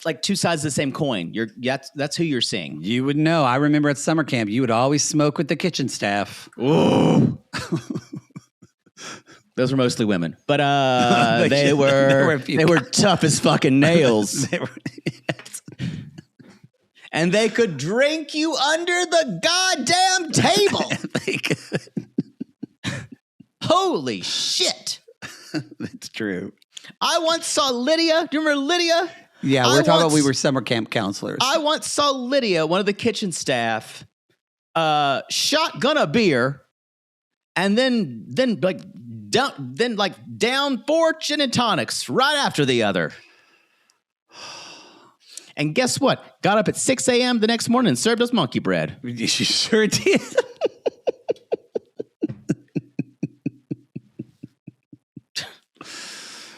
Speaker 1: like two sides of the same coin. That's who you're seeing.
Speaker 2: You would know. I remember at summer camp, you would always smoke with the kitchen staff.
Speaker 1: Ooh. Those were mostly women, but they were tough as fucking nails. And they could drink you under the goddamn table.
Speaker 2: They could.
Speaker 1: Holy shit.
Speaker 2: That's true.
Speaker 1: I once saw Lydia. Do you remember Lydia?
Speaker 2: Yeah, we were summer camp counselors.
Speaker 1: I once saw Lydia, one of the kitchen staff, shotgun a beer, and then down 4 gin and tonics right after the other. And guess what? Got up at 6 a.m. the next morning and served us monkey bread.
Speaker 2: You sure did.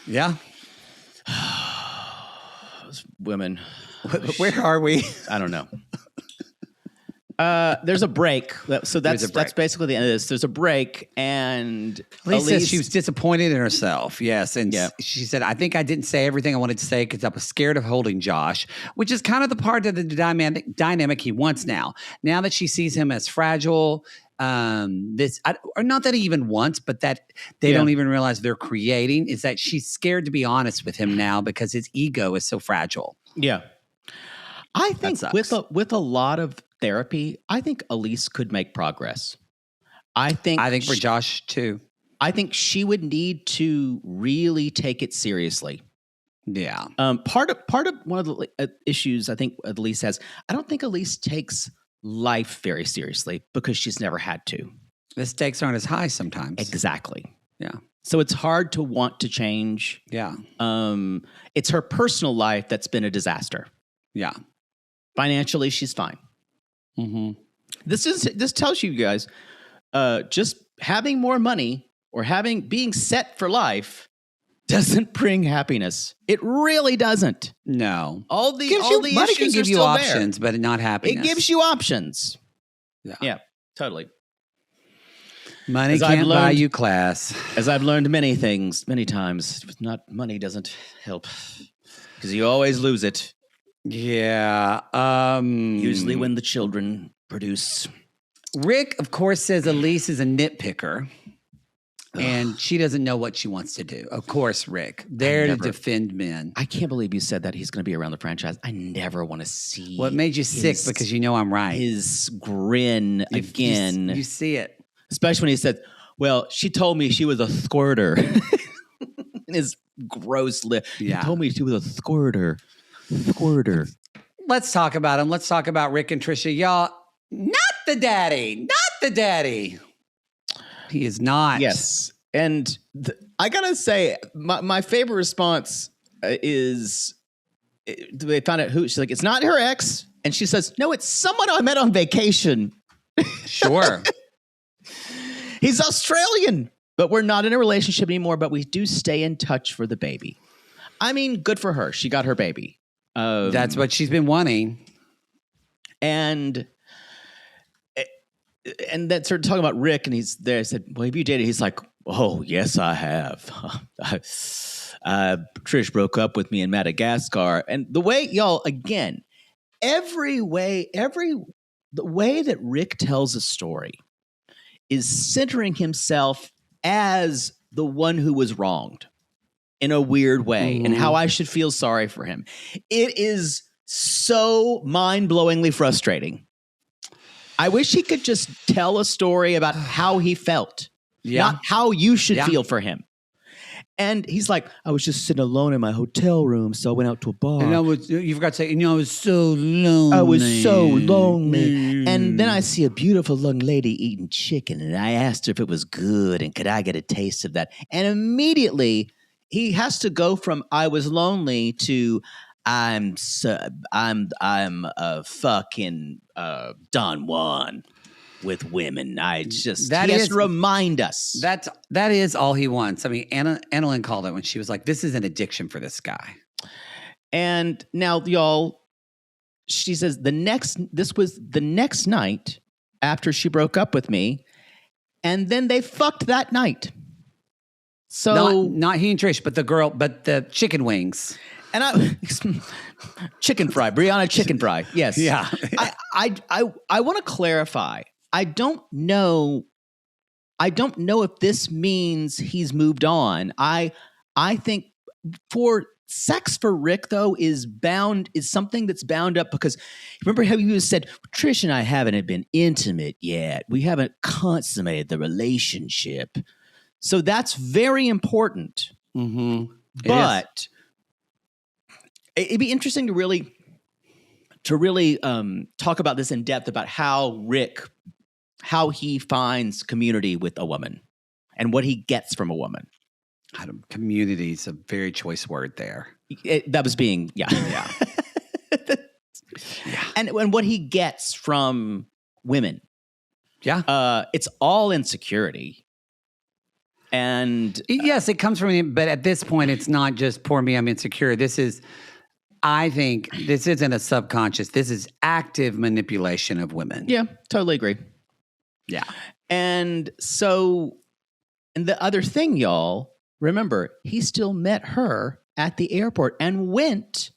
Speaker 2: Yeah.
Speaker 1: Those women.
Speaker 2: Where are we?
Speaker 1: I don't know. There's a break. So that's basically the end of this. There's a break, and
Speaker 2: Elise says she was disappointed in herself. Yes, and
Speaker 1: Yeah.
Speaker 2: she said, "I think I didn't say everything I wanted to say because I was scared of holding Josh," which is kind of the part of the dynamic he wants now. Now that she sees him as fragile, or not that he even wants, but that they don't even realize they're creating, is that she's scared to be honest with him now because his ego is so fragile.
Speaker 1: Yeah. I think
Speaker 2: sucks.
Speaker 1: with a lot of therapy, I think Elise could make progress. I think
Speaker 2: for Josh too.
Speaker 1: I think she would need to really take it seriously.
Speaker 2: Yeah.
Speaker 1: Part of one of the issues I think Elise has, I don't think Elise takes life very seriously because she's never had to.
Speaker 2: The stakes aren't as high sometimes.
Speaker 1: Exactly.
Speaker 2: Yeah.
Speaker 1: So it's hard to want to change.
Speaker 2: Yeah.
Speaker 1: It's her personal life that's been a disaster.
Speaker 2: Yeah.
Speaker 1: Financially, she's fine.
Speaker 2: Mm-hmm.
Speaker 1: This tells you guys, just having more money or being set for life doesn't bring happiness. It really doesn't.
Speaker 2: No.
Speaker 1: All the
Speaker 2: money
Speaker 1: issues
Speaker 2: can give
Speaker 1: are
Speaker 2: you
Speaker 1: still
Speaker 2: options, but not
Speaker 1: there.
Speaker 2: happiness.
Speaker 1: It gives you options.
Speaker 2: Yeah.
Speaker 1: Totally.
Speaker 2: Money
Speaker 1: As I've
Speaker 2: can't buy
Speaker 1: learned-
Speaker 2: you class.
Speaker 1: As I've learned many times, money doesn't help because you always lose it.
Speaker 2: Yeah.
Speaker 1: Usually when the children produce.
Speaker 2: Rick, of course, says Elise is a nitpicker. And she doesn't know what she wants to do. Of course, Rick. There to defend men.
Speaker 1: I can't believe you said that he's going to be around the franchise. I never want to see.
Speaker 2: Well, it made you sick because you know I'm right.
Speaker 1: His grin again.
Speaker 2: You see it.
Speaker 1: Especially when he said, well, she told me she was a squirter. In his gross lip.
Speaker 2: Yeah.
Speaker 1: He told me she was a squirter.
Speaker 2: Let's talk about him. Let's talk about Rick and Trisha. Y'all, not the daddy. He is not.
Speaker 1: Yes. And I got to say, my favorite response is they found out who. She's like, it's not her ex. And she says, no, it's someone I met on vacation.
Speaker 2: Sure.
Speaker 1: He's Australian, but we're not in a relationship anymore, but we do stay in touch for the baby. I mean, good for her. She got her baby.
Speaker 2: That's what she's been wanting.
Speaker 1: And that started talking about Rick, and he's there. I said, well, have you dated? He's like, oh, yes, I have. Trish broke up with me in Madagascar. And the way, y'all, again, the way that Rick tells a story is centering himself as the one who was wronged in a weird way, and how I should feel sorry for him. It is so mind-blowingly frustrating. I wish he could just tell a story about how he felt, not how you should feel for him. And he's like, I was just sitting alone in my hotel room, so I went out to a bar.
Speaker 2: And you forgot to say, I was so lonely.
Speaker 1: I was so lonely. And then I see a beautiful young lady eating chicken, and I asked her if it was good and could I get a taste of that. And immediately he has to go from I was lonely to I'm a fucking Don Juan with women. He has to remind us.
Speaker 2: That is all he wants. I mean, Annalyn called it when she was like, "This is an addiction for this guy."
Speaker 1: And now, y'all, she says this was the next night after she broke up with me, and then they fucked that night. So
Speaker 2: not he and Trish, but the chicken wings.
Speaker 1: And chicken fry, Brianna chicken fry. Yes.
Speaker 2: Yeah.
Speaker 1: I want to clarify. I don't know if this means he's moved on. I think sex for Rick though is something that's bound up because remember how he said Trish and I haven't been intimate yet. We haven't consummated the relationship. So that's very important.
Speaker 2: Mm-hmm.
Speaker 1: But it'd be interesting to really talk about this in depth about how he finds community with a woman and what he gets from a woman.
Speaker 2: Community is a very choice word there.
Speaker 1: That was being, yeah. And what he gets from women.
Speaker 2: Yeah.
Speaker 1: It's all insecurity. And
Speaker 2: yes, it comes from him, but at this point, it's not just poor me, I'm insecure. I think this isn't a subconscious. This is active manipulation of women.
Speaker 1: Yeah, totally agree.
Speaker 2: Yeah.
Speaker 1: And the other thing, y'all, remember, he still met her at the airport and went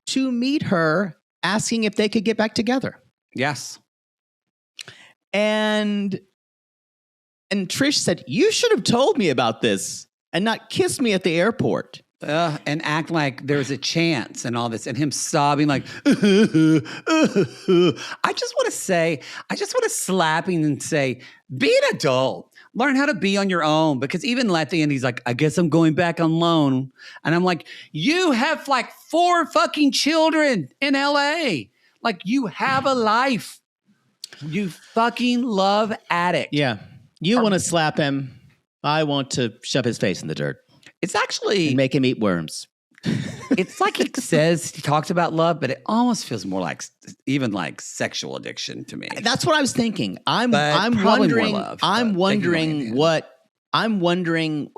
Speaker 1: to meet her asking if they could get back together.
Speaker 2: Yes.
Speaker 1: And Trish said, you should have told me about this and not kissed me at the airport.
Speaker 2: And act like there's a chance and all this, and him sobbing like, I just want to slap him and say, be an adult. Learn how to be on your own. Because even at the end, he's like, I guess I'm going back on loan. And I'm like, you have like 4 fucking children in LA. Like, you have a life. You fucking love addict.
Speaker 1: Yeah. You want to slap him. I want to shove his face in the dirt.
Speaker 2: It's actually...
Speaker 1: And make him eat worms.
Speaker 2: It's like he talks about love, but it almost feels more like even like sexual addiction to me.
Speaker 1: That's what I was thinking. I'm wondering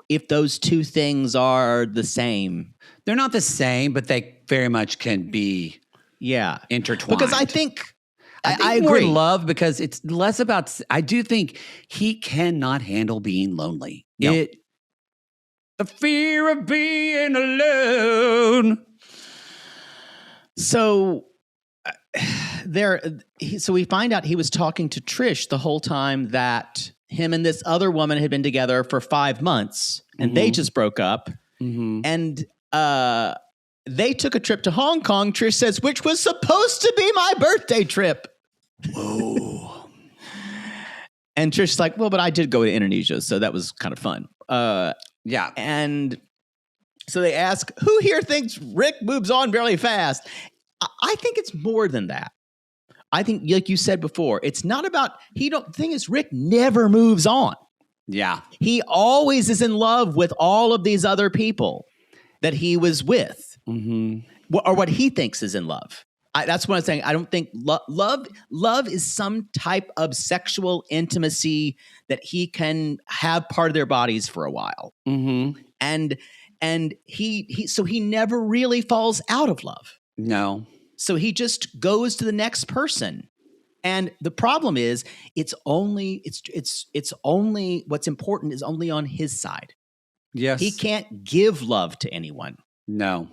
Speaker 1: if those two things are the same.
Speaker 2: They're not the same, but they very much can be intertwined.
Speaker 1: Because I think
Speaker 2: I agree. More love, because it's less about... I do think he cannot handle being lonely.
Speaker 1: No.
Speaker 2: The fear of being alone.
Speaker 1: So we find out he was talking to Trish the whole time that him and this other woman had been together for 5 months, and they just broke up.
Speaker 2: Mm-hmm.
Speaker 1: And they took a trip to Hong Kong, Trish says, which was supposed to be my birthday trip.
Speaker 2: Whoa.
Speaker 1: And Trish's like, well, but I did go to Indonesia, so that was kind of fun.
Speaker 2: Yeah.
Speaker 1: And so they ask, who here thinks Rick moves on really fast? I think it's more than that. I think, like you said before, it's not about, the thing is, Rick never moves on.
Speaker 2: Yeah.
Speaker 1: He always is in love with all of these other people that he was with, or what he thinks is in love. That's what I'm saying. I don't think love is some type of sexual intimacy that he can have part of their bodies for a while.
Speaker 2: Mm-hmm.
Speaker 1: And he never really falls out of love.
Speaker 2: No.
Speaker 1: So he just goes to the next person. And the problem is it's only what's important is only on his side.
Speaker 2: Yes.
Speaker 1: He can't give love to anyone.
Speaker 2: No.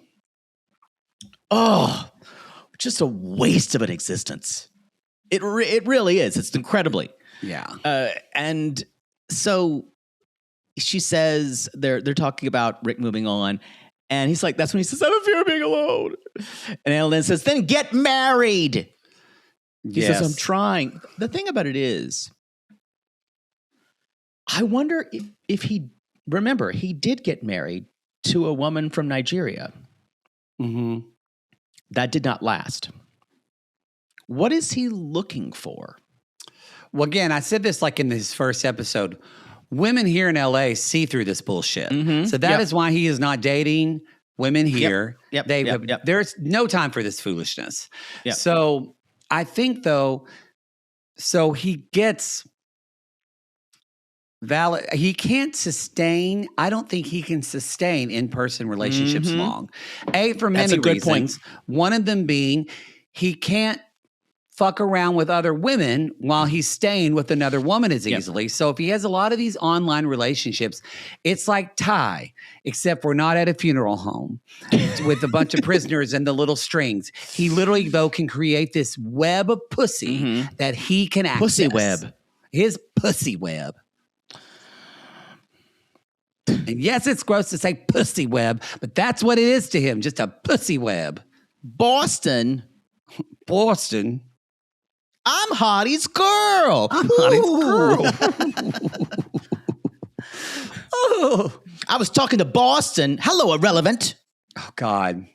Speaker 1: Oh, just a waste of an existence. It really is. It's incredibly.
Speaker 2: Yeah.
Speaker 1: And so she says they're talking about Rick moving on, and he's like, that's when he says, I have a fear of being alone. And Ellen says, then get married. He says, I'm trying. The thing about it is, I wonder if he did get married to a woman from Nigeria.
Speaker 2: Mm-hmm.
Speaker 1: That did not last. What is he looking for?
Speaker 2: Well, again, I said this like in his first episode. Women here in LA see through this bullshit. So that is why he is not dating women here. There's no time for this foolishness. So I think though, so he gets valid. He can't sustain. I don't think he can sustain in-person relationships long. For many reasons. One of them being he can't fuck around with other women while he's staying with another woman as easily. So if he has a lot of these online relationships, it's like Ty, except we're not at a funeral home with a bunch of prisoners and the little strings. He literally, though, can create this web of pussy that he can access.
Speaker 1: Pussy web.
Speaker 2: His pussy web. And yes, it's gross to say pussy web, but that's what it is to him, just a pussy web.
Speaker 1: Boston. I'm Hottie's girl.
Speaker 2: I'm Hottie's girl.
Speaker 1: Oh, I was talking to Boston. Hello, irrelevant.
Speaker 2: Oh, God.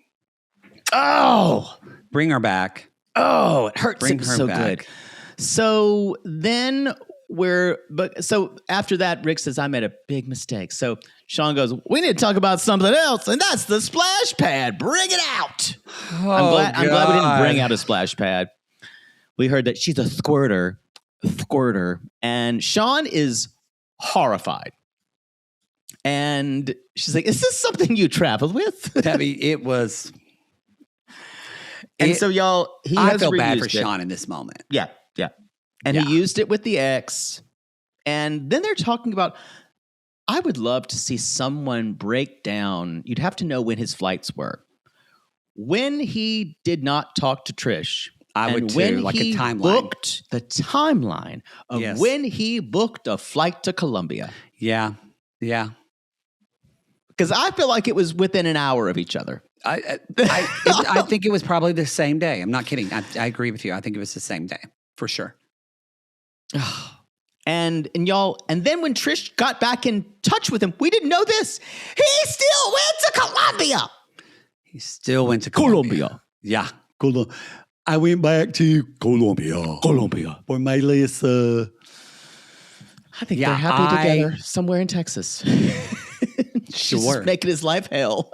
Speaker 1: Oh.
Speaker 2: Bring her back.
Speaker 1: Oh, it hurts.
Speaker 2: Bring her
Speaker 1: so
Speaker 2: back.
Speaker 1: Good. So then so after that, Rick says, I made a big mistake. So Sean goes, we need to talk about something else, and that's the splash pad. Bring it out. I'm glad we didn't bring out a splash pad. We heard that she's a squirter, and Sean is horrified. And she's like, is this something you traveled with?
Speaker 2: It was.
Speaker 1: And so y'all,
Speaker 2: I feel bad for Sean in this moment.
Speaker 1: Yeah. And he used it with the ex. And then they're talking about, I would love to see someone break down. You'd have to know when his flights were. When he did not talk to Trish.
Speaker 2: I would too,
Speaker 1: when
Speaker 2: like
Speaker 1: he
Speaker 2: a timeline.
Speaker 1: Booked the timeline of when he booked a flight to Colombia.
Speaker 2: Yeah.
Speaker 1: Because I feel like it was within an hour of each other.
Speaker 2: I think it was probably the same day. I'm not kidding. I agree with you. I think it was the same day for sure.
Speaker 1: And y'all, and then when Trish got back in touch with him, we didn't know this. He still went to Colombia.
Speaker 2: Yeah.
Speaker 3: I went back to Colombia for my last.
Speaker 1: I think they're happy together somewhere in Texas. She's just making his life hell.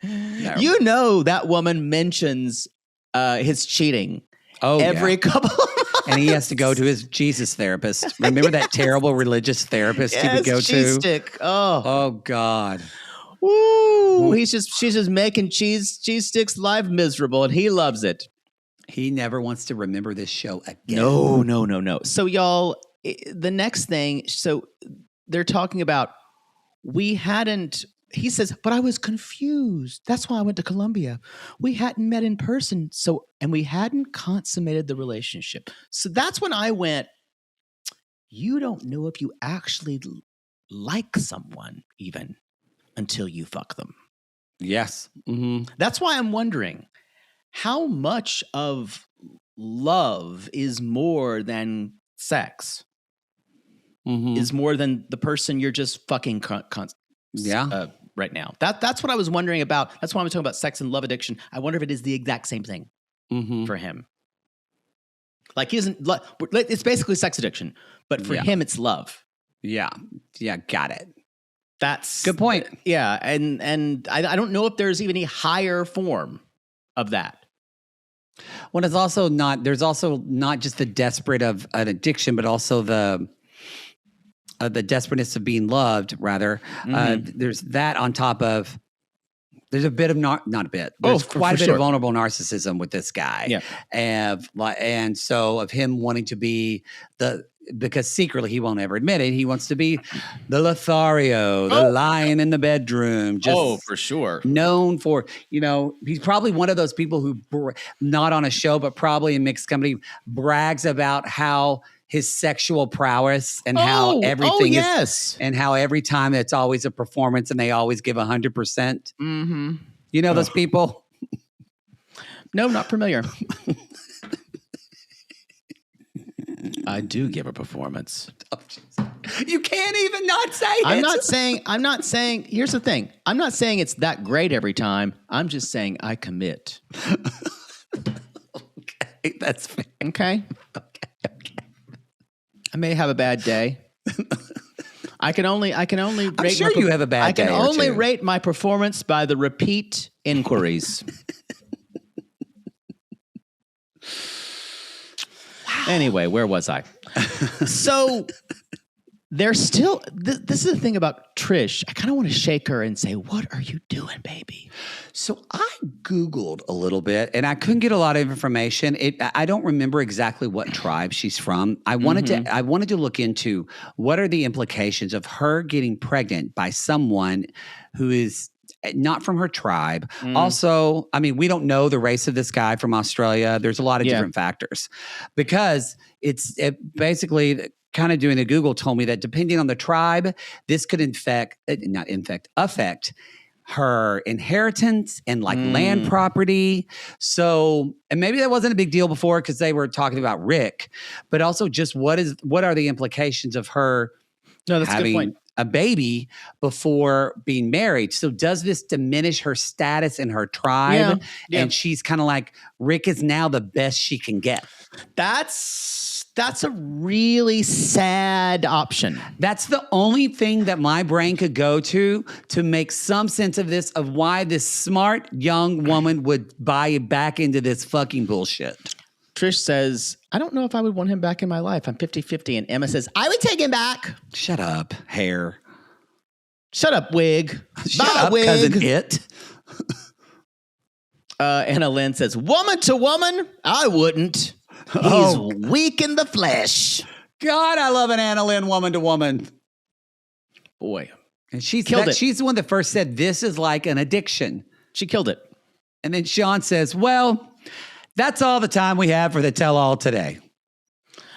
Speaker 1: You know that woman mentions his cheating every couple of months.
Speaker 2: And he has to go to his Jesus therapist. Remember that terrible religious therapist he would go to?
Speaker 1: Cheese stick.
Speaker 2: Oh God.
Speaker 1: Woo! She's just making cheese sticks' life miserable, and he loves it.
Speaker 2: He never wants to remember this show again.
Speaker 1: No. So y'all, the next thing. So they're talking about he says, but I was confused. That's why I went to Colombia. We hadn't met in person. And we hadn't consummated the relationship. So that's when I went, you don't know if you actually like someone even until you fuck them.
Speaker 2: Yes. Mm-hmm.
Speaker 1: That's why I'm wondering how much of love is more than sex, is more than the person you're just fucking right now. That's what I was wondering about. That's why I'm talking about sex and love addiction. I wonder if it is the exact same thing for him. Like he isn't. It's basically sex addiction, but for him, it's love.
Speaker 2: Yeah. Got it.
Speaker 1: That's
Speaker 2: good point.
Speaker 1: Yeah, and I don't know if there's even a higher form of that.
Speaker 2: Well, it's also not. There's also not just the desperate of an addiction, but also the desperateness of being loved, rather. There's that on top of, there's a bit of, not a bit, there's quite a bit of vulnerable narcissism with this guy.
Speaker 1: Yeah.
Speaker 2: And so of him wanting to be because secretly he won't ever admit it, he wants to be the Lothario, the lion in the bedroom. Just
Speaker 1: for sure.
Speaker 2: Known for, he's probably one of those people who, not on a show, but probably in mixed company, brags about how his sexual prowess and how everything is, and how every time it's always a performance and they always give 100%.
Speaker 1: Mm-hmm.
Speaker 2: You know those people?
Speaker 1: No, not familiar. I do give a performance.
Speaker 2: You can't even not say it.
Speaker 1: I'm not saying, here's the thing. I'm not saying it's that great every time. I'm just saying I commit.
Speaker 2: Okay, that's fair.
Speaker 1: Okay. I may have a bad day. I can only rate.
Speaker 2: I'm sure you have a bad day.
Speaker 1: I can
Speaker 2: or
Speaker 1: only
Speaker 2: two.
Speaker 1: rate my performance by the repeat inquiries. Anyway, where was I? So there's still, this is the thing about Trish. I kind of want to shake her and say, what are you doing, baby?
Speaker 2: So I Googled a little bit and I couldn't get a lot of information. I don't remember exactly what tribe she's from. I wanted to look into what are the implications of her getting pregnant by someone who is not from her tribe. Also, I mean, we don't know the race of this guy from Australia. There's a lot of different factors because it basically kind of doing a Google told me that depending on the tribe, this could affect her inheritance and like land property. So, and maybe that wasn't a big deal before because they were talking about Rick, but also just what are the implications of her
Speaker 1: that's a good
Speaker 2: having
Speaker 1: point.
Speaker 2: a baby before being married. So does this diminish her status in her tribe?
Speaker 1: Yeah.
Speaker 2: And she's kind of like, Rick is now the best she can get.
Speaker 1: That's a really sad option.
Speaker 2: That's the only thing that my brain could go to make some sense of this, of why this smart young woman would buy back into this fucking bullshit.
Speaker 1: Trish says, I don't know if I would want him back in my life. I'm 50-50. And Emma says, I would take him back.
Speaker 2: Shut up, hair.
Speaker 1: Shut up, wig.
Speaker 2: Shut
Speaker 1: Bye,
Speaker 2: up,
Speaker 1: wig.
Speaker 2: cousin it.
Speaker 1: Anna Lynn says, woman to woman, I wouldn't. He's weak in the flesh.
Speaker 2: God, I love an Anna Lynn woman to woman.
Speaker 1: Boy.
Speaker 2: And
Speaker 1: Killed it.
Speaker 2: she's the one that first said this is like an addiction.
Speaker 1: She killed it.
Speaker 2: And then Sean says, well, that's all the time we have for the tell-all today.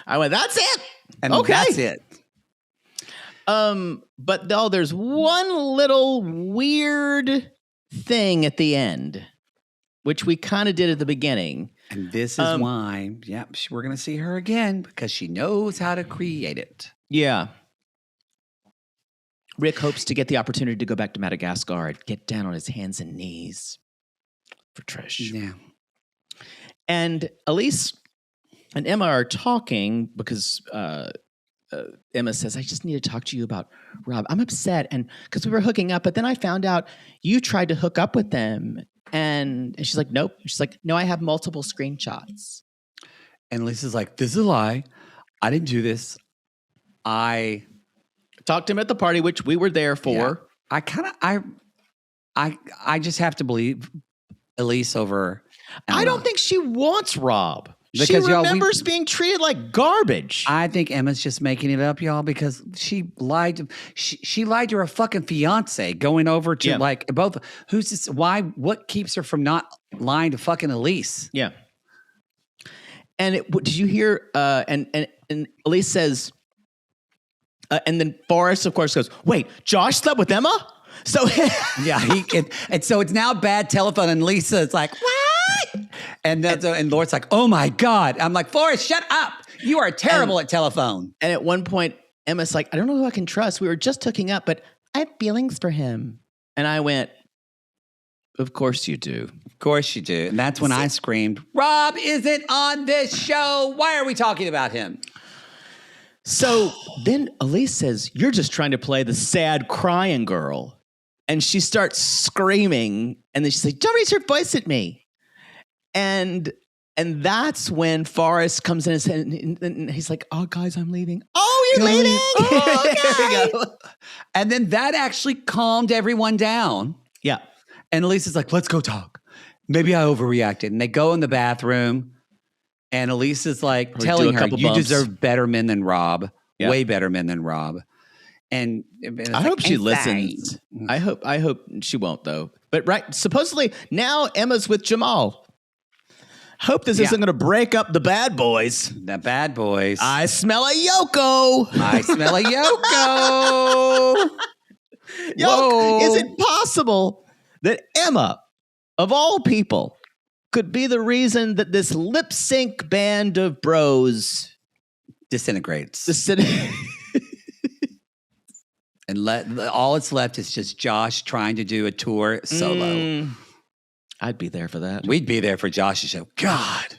Speaker 1: I went, that's it.
Speaker 2: And
Speaker 1: okay.
Speaker 2: that's it.
Speaker 1: But there's one little weird thing at the end, which we kind of did at the beginning.
Speaker 2: And this is why, we're going to see her again because she knows how to create it.
Speaker 1: Yeah. Rick hopes to get the opportunity to go back to Madagascar and get down on his hands and knees for Trish.
Speaker 2: Yeah.
Speaker 1: And Elise and Emma are talking because Emma says, I just need to talk to you about Rob. I'm upset. And because we were hooking up, but then I found out you tried to hook up with them. And she's like, nope. She's like, no, I have multiple screenshots.
Speaker 2: And Lisa's like, this is a lie. I didn't do this. I
Speaker 1: talked to him at the party, which we were there for.
Speaker 2: Yeah. I just have to believe Elise over Emma.
Speaker 1: I don't think she wants Rob.
Speaker 2: Because,
Speaker 1: she remembers being treated like garbage.
Speaker 2: I think Emma's just making it up, y'all, because she lied. She lied to her fucking fiance going over to like both. Who's this? Why? What keeps her from not lying to fucking Elise?
Speaker 1: Yeah. And did you hear? And Elise says, and then Forrest, of course, goes, "Wait, Josh slept with Emma?" So
Speaker 2: and so it's now bad telephone, and Lisa's like, "What?" And Laura's like, "Oh my God!" I'm like, "Forrest, shut up! You are terrible at telephone."
Speaker 1: And at one point, Emma's like, "I don't know who I can trust. We were just hooking up, but I have feelings for him." And I went, "Of course you do.
Speaker 2: Of course you do." And that's when I screamed, "Rob isn't on this show. Why are we talking about him?"
Speaker 1: So then Elise says, "You're just trying to play the sad crying girl." And she starts screaming. And then she's like, "Don't raise your voice at me." And that's when Forrest comes in and he's like, "Oh, guys, I'm leaving." "Oh, you're leaving?"
Speaker 2: Oh, okay. And then that actually calmed everyone down.
Speaker 1: Yeah.
Speaker 2: And Elisa's like, "Let's go talk. Maybe I overreacted." And they go in the bathroom. And Elise is like telling her, "You deserve better men than Rob. Yeah. Way better men than Rob." And
Speaker 1: I hope she listens. I hope she won't, though. But supposedly now Emma's with Jamal. Hope this isn't going to break up the bad boys.
Speaker 2: The bad boys.
Speaker 1: I smell a Yoko.
Speaker 2: I smell a Yoko.
Speaker 1: Whoa. Is it possible that Emma, of all people, could be the reason that this lip sync band of bros
Speaker 2: disintegrates? And all it's left is just Josh trying to do a tour solo.
Speaker 1: I'd be there for that.
Speaker 2: We'd be there for Josh's show. God.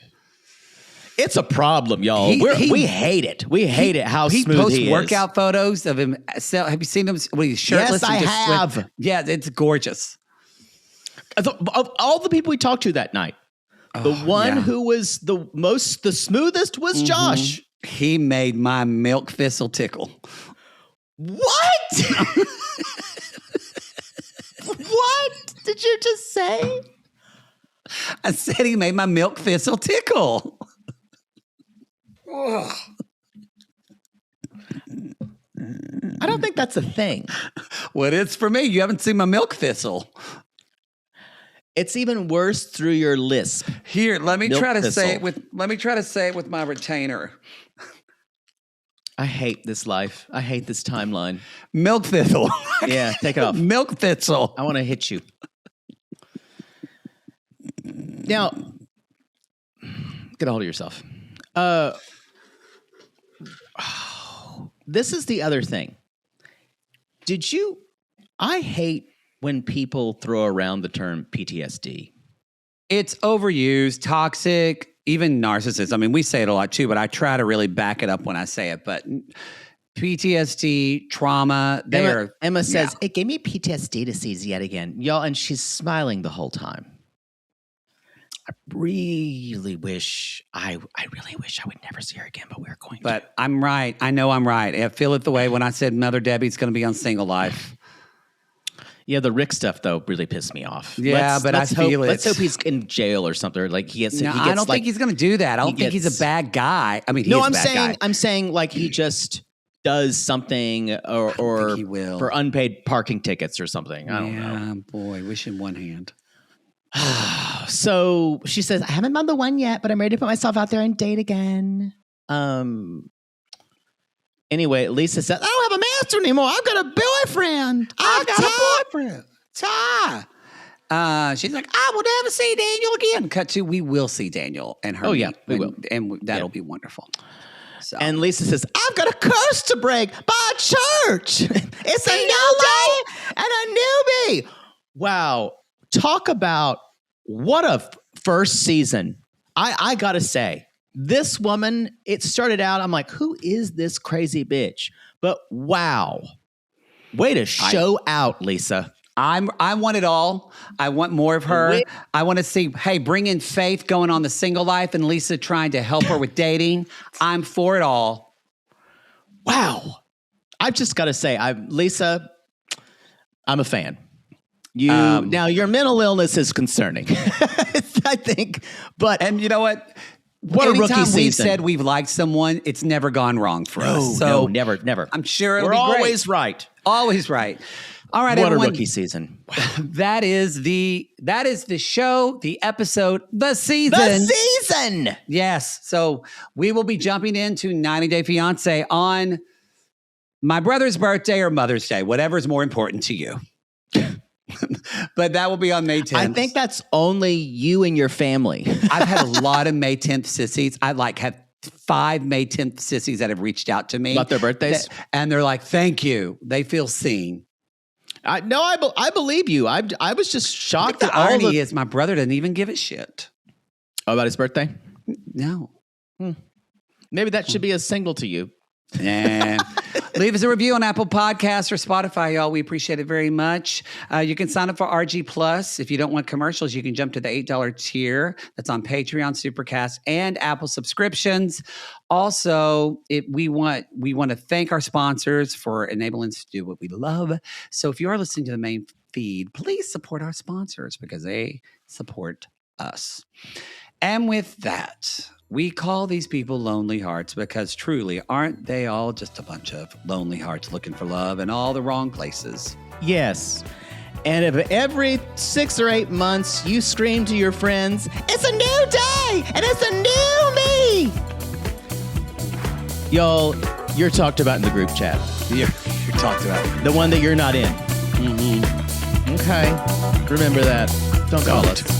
Speaker 1: It's a problem, y'all. We hate it. We hate it how
Speaker 2: he
Speaker 1: smooth
Speaker 2: posts
Speaker 1: he is.
Speaker 2: workout photos of him. Have you seen him when he's shirtless?
Speaker 1: Yes, I have.
Speaker 2: Yeah, it's gorgeous.
Speaker 1: Of all the people we talked to that night, the one who was the smoothest was Josh.
Speaker 2: He made my milk thistle tickle.
Speaker 1: What? What did you just say?
Speaker 2: I said he made my milk thistle tickle.
Speaker 1: I don't think that's a thing.
Speaker 2: Well, it's for me. You haven't seen my milk thistle.
Speaker 1: It's even worse through your lisp.
Speaker 2: Here, let me
Speaker 1: Milk
Speaker 2: try to
Speaker 1: thistle.
Speaker 2: say it with. Let me try to say it with my retainer.
Speaker 1: I hate this life. I hate this timeline.
Speaker 2: Milk thistle.
Speaker 1: Yeah, take it off.
Speaker 2: Milk thistle.
Speaker 1: I want to hit you. Now, get a hold of yourself. This is the other thing. I hate when people throw around the term PTSD.
Speaker 2: It's overused, toxic, even narcissist. I mean, we say it a lot too, but I try to really back it up when I say it. But PTSD, trauma,
Speaker 1: Emma says, it gave me PTSD to see yet again. Y'all, and she's smiling the whole time. I really wish I would never see her again, but we're going to.
Speaker 2: But I'm right. I know I'm right. I feel it the way when I said Mother Debbie's going to be on Single Life.
Speaker 1: Yeah, the Rick stuff, though, really pissed me off.
Speaker 2: Yeah, but I feel it.
Speaker 1: Let's hope he's in jail or something. Like
Speaker 2: I don't think he's going to do that. I don't think he's a bad guy. I mean,
Speaker 1: I'm saying like he just does something or
Speaker 2: he will.
Speaker 1: For unpaid parking tickets or something. I don't know.
Speaker 2: Yeah, boy, wish in one hand.
Speaker 1: So she says, I haven't found the one yet, but I'm ready to put myself out there and date again. Anyway, Lisa said, I don't have a master anymore. I've got a boyfriend.
Speaker 2: I've got a boyfriend. Ty. She's like, I will never see Daniel again. Cut to, we will see Daniel and her.
Speaker 1: Oh, yeah, we will.
Speaker 2: And that'll be wonderful. So.
Speaker 1: And Lisa says, I've got a curse to break by a church. It's a new day and a newbie. Wow. Talk about what a first season. I got to say, this woman, it started out, I'm like, who is this crazy bitch? But wow. Way to show out, Lisa.
Speaker 2: I want it all. I want more of her. I want to see, hey, bring in Faith going on the Single Life and Lisa trying to help her with dating. I'm for it all.
Speaker 1: Wow. I've just got to say, Lisa, I'm a fan. Now your mental illness is concerning, I think. But
Speaker 2: and you know what?
Speaker 1: What
Speaker 2: Anytime
Speaker 1: a rookie season.
Speaker 2: We've said we've liked someone, it's never gone wrong for us. So
Speaker 1: no, never.
Speaker 2: I'm sure it'll
Speaker 1: We're
Speaker 2: be great.
Speaker 1: always right.
Speaker 2: Always right. All right,
Speaker 1: what
Speaker 2: everyone.
Speaker 1: a rookie season.
Speaker 2: That is the show, the episode, the season.
Speaker 1: The season.
Speaker 2: Yes. So we will be jumping into 90 Day Fiance on my brother's birthday or Mother's Day, whatever's more important to you. But that will be on May 10th.
Speaker 1: I think that's only you and your family.
Speaker 2: I've had a lot of May 10th sissies. I have 5 May 10th sissies that have reached out to me.
Speaker 1: About their birthdays?
Speaker 2: And they're like, thank you. They feel seen.
Speaker 1: I believe you. I was just shocked
Speaker 2: The
Speaker 1: that all
Speaker 2: irony is my brother didn't even give a shit.
Speaker 1: Oh, about his birthday?
Speaker 2: No.
Speaker 1: Maybe that should be a signal to you.
Speaker 2: Yeah. Leave us a review on Apple Podcasts or Spotify, y'all. We appreciate it very much. You can sign up for RG Plus. If you don't want commercials, you can jump to the $8 tier. That's on Patreon, Supercast, and Apple subscriptions. Also, we want to thank our sponsors for enabling us to do what we love. So if you are listening to the main feed, please support our sponsors because they support us. And with that, we call these people lonely hearts because truly, aren't they all just a bunch of lonely hearts looking for love in all the wrong places?
Speaker 1: Yes. And if every 6 or 8 months you scream to your friends, it's a new day and it's a new me. Y'all, you're talked about in the group chat.
Speaker 2: You're talked about.
Speaker 1: The one that you're not in.
Speaker 2: Mm-hmm.
Speaker 1: Okay. Remember that. Don't call us.